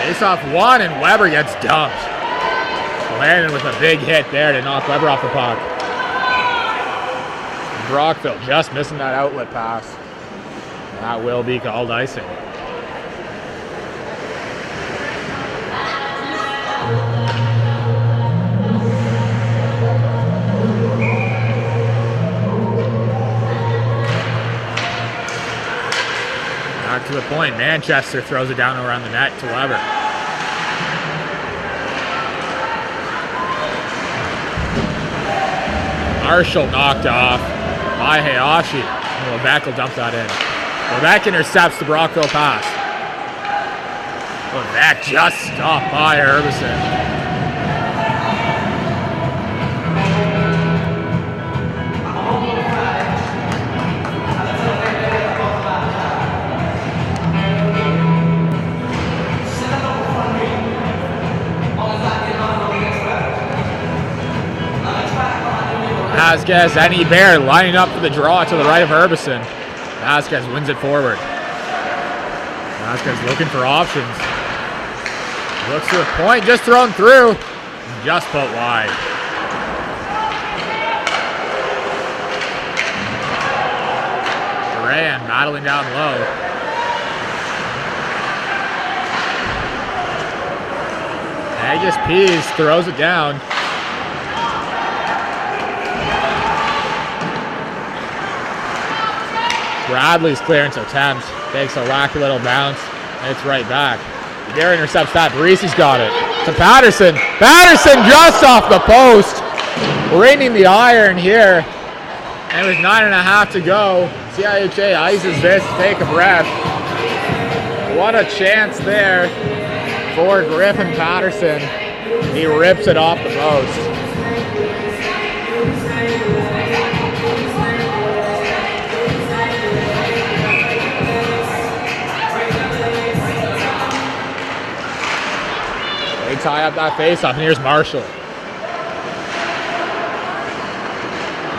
Face-off one, and Weber gets dumped. Landon with a big hit there to knock Weber off the puck. Brockville just missing that outlet pass. That will be called icing. Back to the point. Manchester throws it down around the net to Weber. Marshall knocked off by Hayashi. Lebec will dump that in. Lebec intercepts the Brockville pass. Lebec just stopped by Herbison. Vasquez and Bear lining up for the draw to the right of Herbison. Vasquez wins it forward. Vasquez looking for options. Looks to the point, just thrown through. Just put wide. Duran battling down low. Agus Pease throws it down. Bradley's clearance attempt takes a wacky little bounce, and it's right back. Dare intercepts that. Barisi's got it. To Patterson. Patterson just off the post. Raining the iron here. And with 9.5 to go, CIHA ices this to take a breath. What a chance there for Griffin Patterson. He rips it off the post. They tie up that faceoff, and here's Marshall.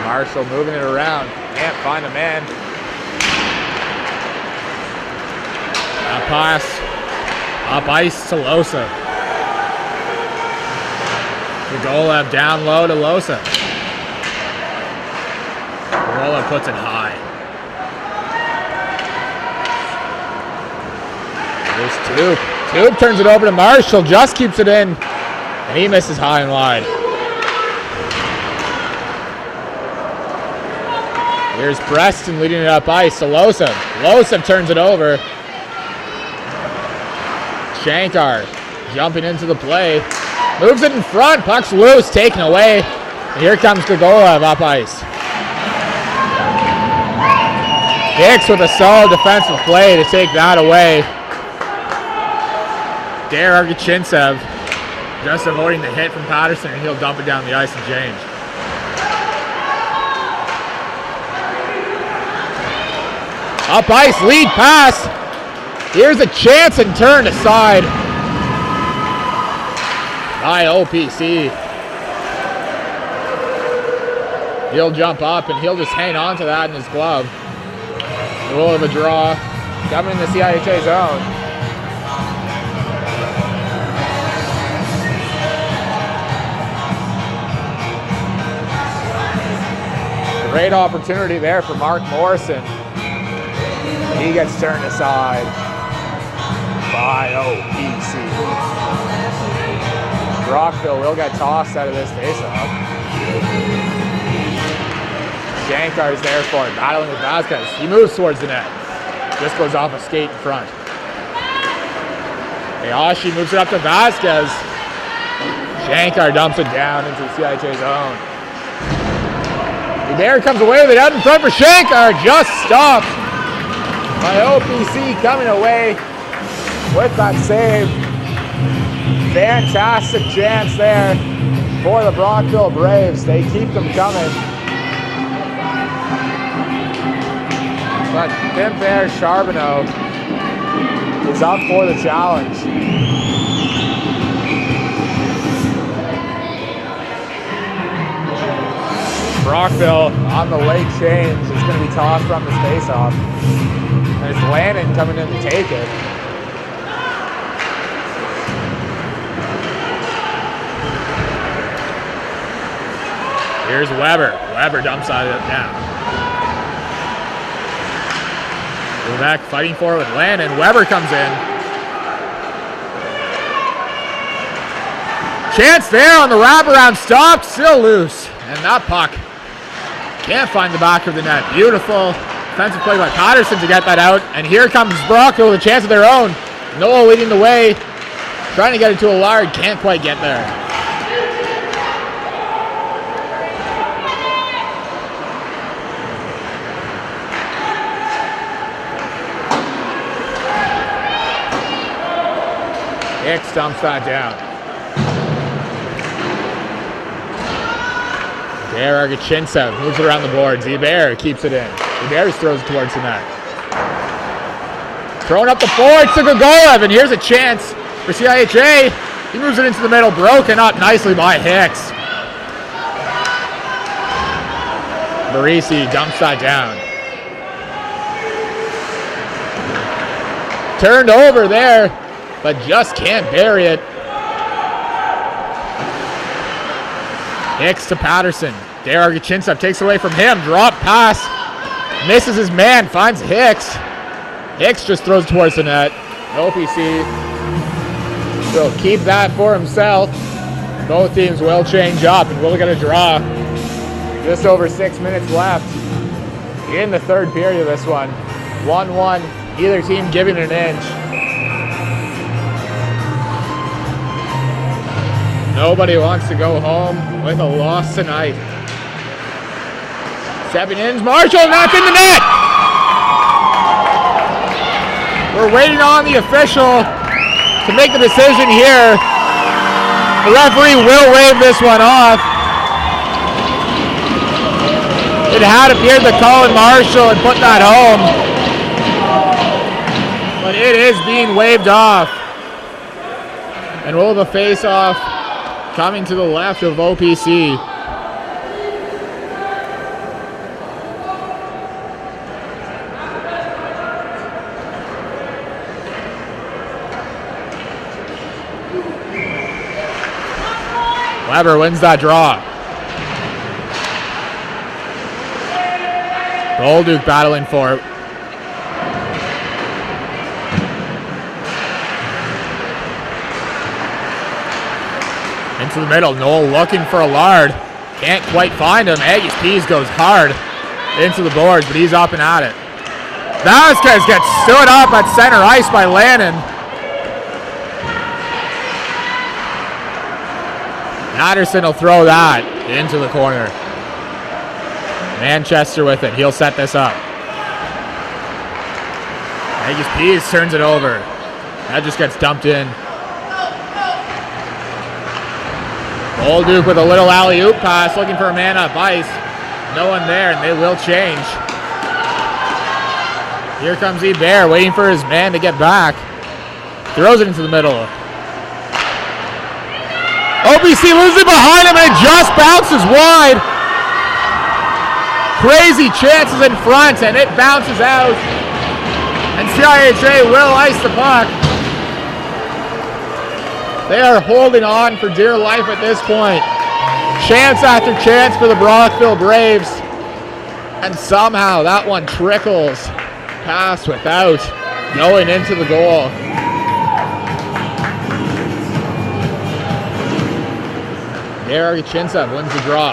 Marshall moving it around. Can't find a man. A pass. Up ice to Losa. Gogolev down low to Losa. Gogolev puts it high. There's Toop. Toop turns it over to Marshall. Just keeps it in. And he misses high and wide. Here's Preston leading it up ice to Losa. Losa turns it over. Shankar jumping into the play. Moves it in front. Puck's loose. Taken away. And here comes Gogolev up ice. Hicks with a solid defensive play to take that away. Dare Argachintsev just avoiding the hit from Patterson, and he'll dump it down the ice and change. Up ice, lead pass. Here's a chance and turned aside by OPC. He'll jump up and he'll just hang on to that in his glove. Rule of a draw coming in the CIHA zone. Great opportunity there for Mark Morrison. He gets turned aside by OPC. Brockville will get tossed out of this faceoff. Shankar's there for it, battling with Vasquez. He moves towards the net. Just goes off a skate in front. Hayashi moves it up to Vasquez. Shankar dumps it down into the CIHA zone. Bear comes away with it out in front for Shankar. Just stopped by OPC coming away with that save. Fantastic chance there for the Brockville Braves. They keep them coming. But Tim Bear Charbonneau is up for the challenge. Brockville on the late change is going to be tossed from this faceoff. And it's Lannon coming in to take it. Here's Weber. Weber dumps out of it now. Quebec fighting for it with Lannon. Weber comes in. Chance there on the wraparound. Stopped. Still loose. And that puck can't find the back of the net. Beautiful defensive play by Patterson to get that out. And here comes Brockville with a chance of their own. Noah leading the way. Trying to get it to Allard. Can't quite get there. Hicks dumps that down. Dare Argachintsev moves it around the boards. Hebert keeps it in. Hebert throws it towards the net. Throwing up the boards to Gogolev, and here's a chance for CIHA. He moves it into the middle, broken up nicely by Hicks. Barisi dumps that down. Turned over there, but just can't bury it. Hicks to Patterson. Dare Argachintsev takes away from him. Drop pass. Misses his man. Finds Hicks. Hicks just throws towards the net. OPC will keep that for himself. Both teams will change up and we'll get a draw. Just over 6 minutes left in the third period of this one. 1-1. Either team giving it an inch. Nobody wants to go home with a loss tonight. Stepping in, Marshall, and that's in the net! We're waiting on the official to make the decision here. The referee will wave this one off. It had appeared that Colin Marshall had put that home, but it is being waved off. And we'll have a face-off coming to the left of OPC. Weber wins that draw. Bolduc battling for it. Into the middle, Noel looking for Allard. Can't quite find him. Aggies Pease goes hard into the boards, but he's up and at it. Vasquez gets stood up at center ice by Lannon. Patterson will throw that into the corner. Manchester with it. He'll set this up. Aggies Pease turns it over. That just gets dumped in. Bolduc with a little alley-oop pass, looking for a man up ice. No one there, and they will change. Here comes Hebert, waiting for his man to get back. Throws it into the middle. OPC loses it behind him, and it just bounces wide. Crazy chances in front, and it bounces out. And CIHA will ice the puck. They are holding on for dear life at this point. Chance after chance for the Brockville Braves. And somehow that one trickles past without going into the goal. Derek Chinsev wins the draw.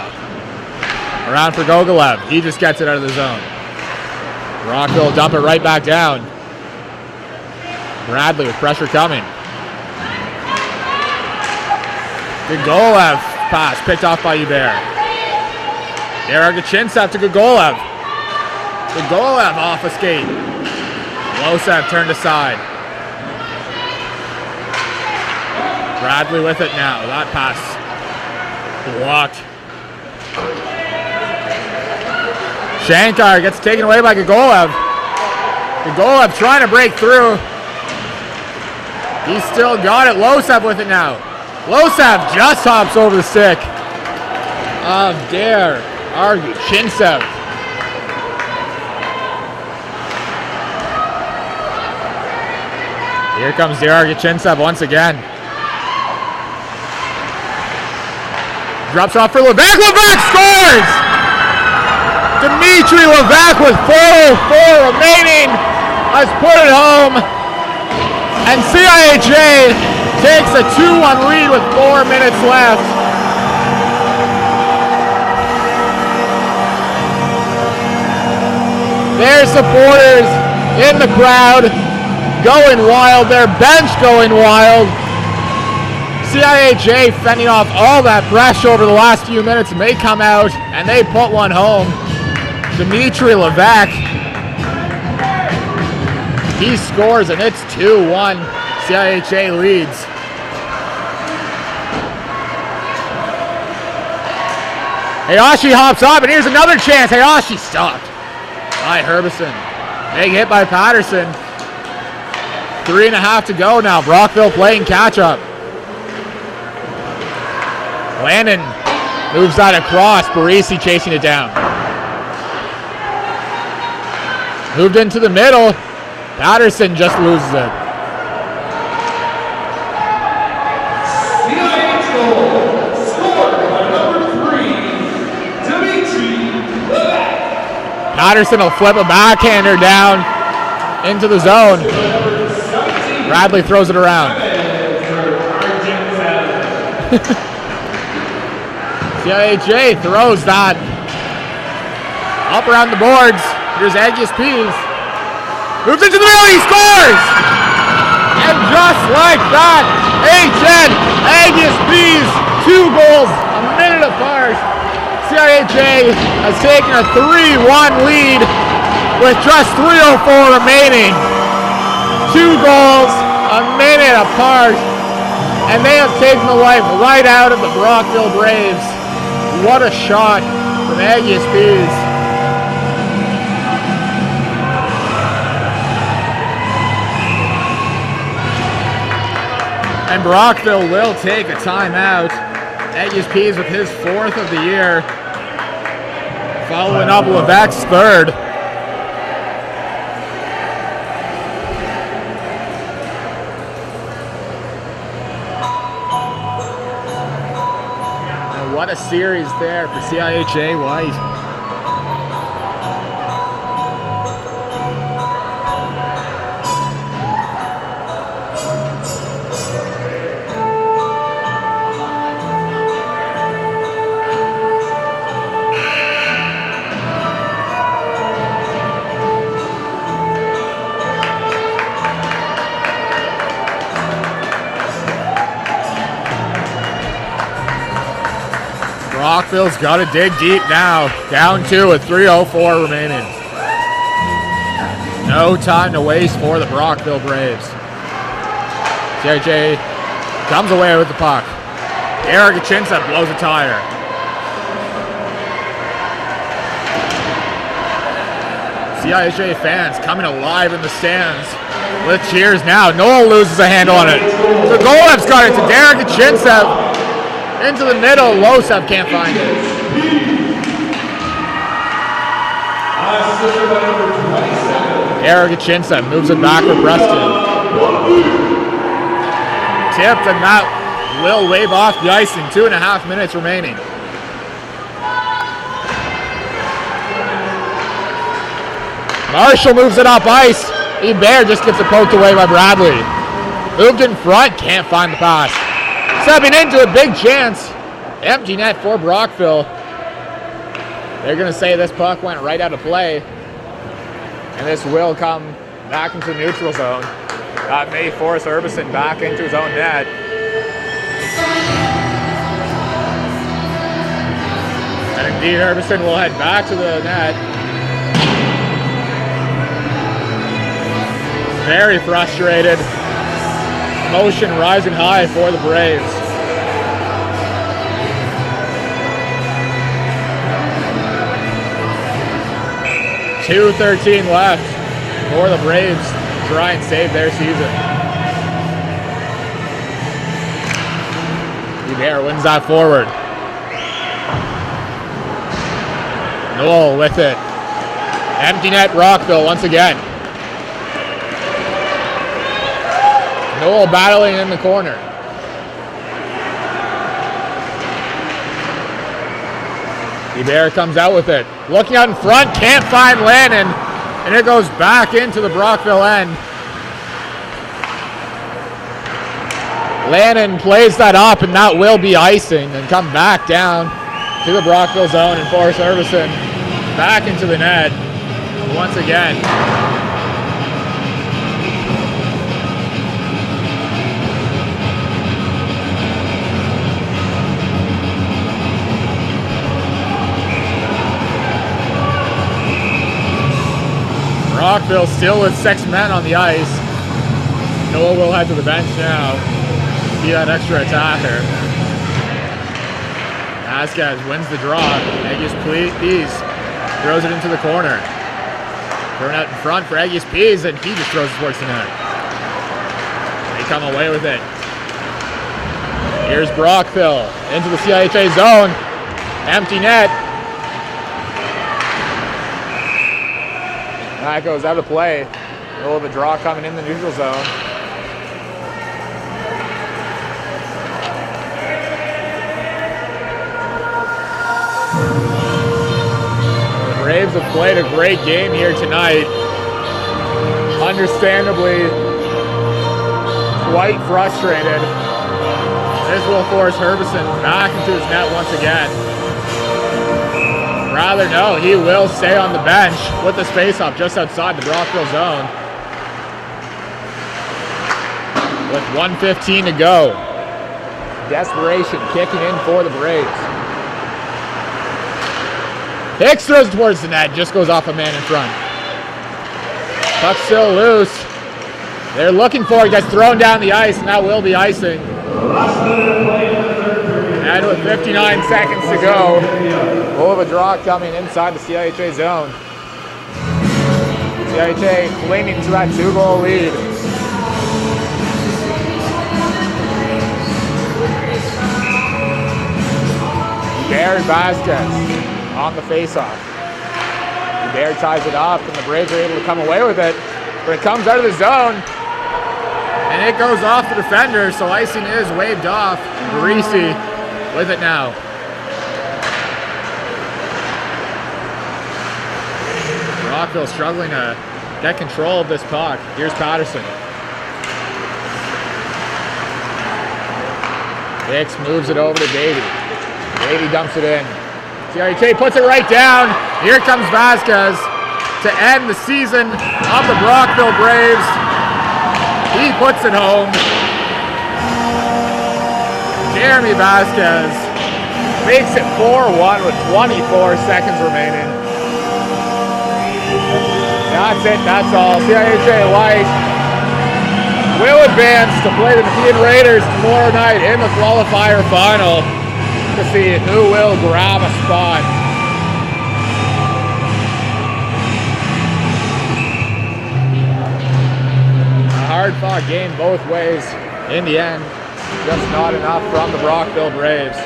Around for Gogolev. He just gets it out of the zone. Brockville dump it right back down. Bradley with pressure coming. Gogolev pass picked off by Hebert. Derek Chinsev to Gogolev. Gogolev off a skate. Losev turned aside. Bradley with it now. That pass blocked. Shankar gets taken away by Gogolev. Gogolev trying to break through. He's still got it. Losev with it now. Losev just hops over the stick of Dare Chinsev. Here comes Dare Chinsev once again. Drops off for Levac. Levac scores! Dimitri Levac with 4:04 remaining has put it home. And CIHA takes a 2-1 lead with 4 minutes left. Their supporters in the crowd going wild. Their bench going wild. CIHA fending off all that pressure over the last few minutes, and they come out and they put one home. Dimitri Levac. He scores, and it's 2-1. CIHA leads. Hayashi hops up, and here's another chance. Hayashi stopped by Herbison. Big hit by Patterson. 3.5 to go now. Brockville playing catch-up. Landon moves that across. Barisi chasing it down. Moved into the middle. Patterson just loses it. CIH goal scored by number 3, Dimitri Levac. Patterson will flip a backhander down into the zone. Bradley throws it around. CIHA throws that up around the boards. Here's Aggies Pease. Moves into the middle, he scores! And just like that, Aggies Pease 2 goals a minute apart. CIHA has taken a 3-1 lead with just 3:04 remaining. 2 goals a minute apart, and they have taken the life right out of the Brockville Braves. What a shot from Aggies Pease. And Brockville will take a timeout. Aggies Pease with his 4th of the year, following up Levesque's 3rd. And what a series there for CIHA White. Brockville's got to dig deep now. Down 2 with 3:04 remaining. No time to waste for the Brockville Braves. CIJ comes away with the puck. Eric Achinsa blows a tire. CIHA fans coming alive in the stands with cheers now. Noel loses a handle on it. So Golev's got it to Derek Achinsa. Into the middle, Losev can't find it. Eric Achinsa moves it back for Preston. Tipped, and that will wave off the icing. 2.5 minutes remaining. Marshall moves it up ice. Hebert just gets it poked away by Bradley. Moved in front, can't find the pass. Stepping into a big chance. Empty net for Brockville. They're going to say this puck went right out of play. And this will come back into the neutral zone. That may force Urbison back into his own net. And indeed, Urbison will head back to the net. Very frustrated. Emotion rising high for the Braves. .213 left for the Braves to try and save their season. Hebert wins that forward. Noel with it. Empty net Brockville once again. Noel battling in the corner. Hebert comes out with it. Looking out in front, can't find Lannon. And it goes back into the Brockville end. Lannon plays that up, and that will be icing. And come back down to the Brockville zone and force Urbison back into the net once again. Brockville still with 6 men on the ice. Noel will head to the bench now. Be that extra attacker. Vasquez wins the draw. Aggies Pease throws it into the corner. Thrown out in front for Aggies Pease, and he just throws it towards the net. They come away with it. Here's Brockville into the CIHA zone. Empty net. That goes out of play. Middle of a draw coming in the neutral zone. The Braves have played a great game here tonight. Understandably, quite frustrated. This will force Urbison back into his net once again. Rather, no, he will stay on the bench with the face-off just outside the Brockville zone. With 1:15 to go. Desperation kicking in for the Braves. Hicks throws towards the net, just goes off a man in front. Puck's still loose. They're looking for it, gets thrown down the ice, and that will be icing. And with 59 seconds to go, we'll have a draw coming inside the CIHA zone. CIHA clinging to that 2-goal lead. Barry Vasquez on the faceoff. Barry ties it up, and the Braves are able to come away with it. But it comes out of the zone, and it goes off the defender, so icing is waved off. Greasy with it now. Brockville struggling to get control of this puck. Here's Patterson. Hicks moves it over to Davey. Davey dumps it in. CIH puts it right down. Here comes Vasquez to end the season of the Brockville Braves. He puts it home. Jeremy Vasquez makes it 4-1 with 24 seconds remaining. That's it, that's all. CIHA White will advance to play the Nepean Raiders tomorrow night in the qualifier final to see who will grab a spot. A hard-fought game both ways. In the end, just not enough from the Brockville Braves.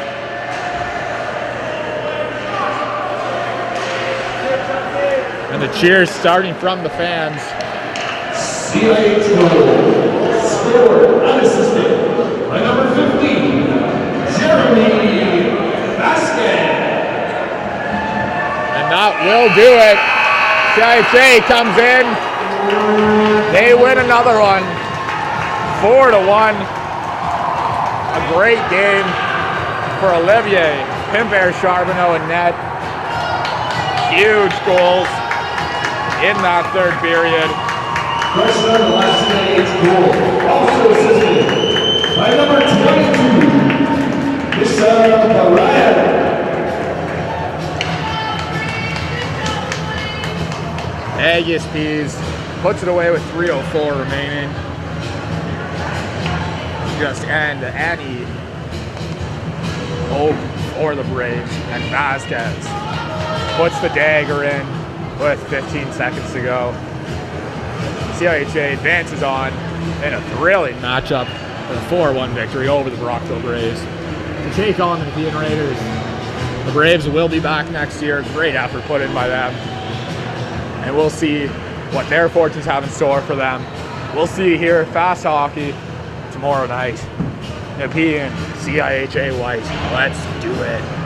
And the cheers starting from the fans. CIH goal, scored unassisted by number 15, Jeremy Vasquez. And that will do it. CIH comes in. They win another one. 4-1. A great game for Olivier Pimpere Charbonneau in net. Huge goals in that third period. First on the last CIH goal, also assisted by number 22, Mr. Baraya. Agus Pease puts it away with 3:04 remaining. Just end Annie hope for the Braves, and Vasquez puts the dagger in with 15 seconds to go. CIHA advances on in a thrilling matchup with a 4-1 victory over the Brockville Braves to take on the Nepean Raiders. The Braves will be back next year. Great effort put in by them. And we'll see what their fortunes have in store for them. We'll see here at Fast Hockey tomorrow night. Nepean, CIHA White. Let's do it.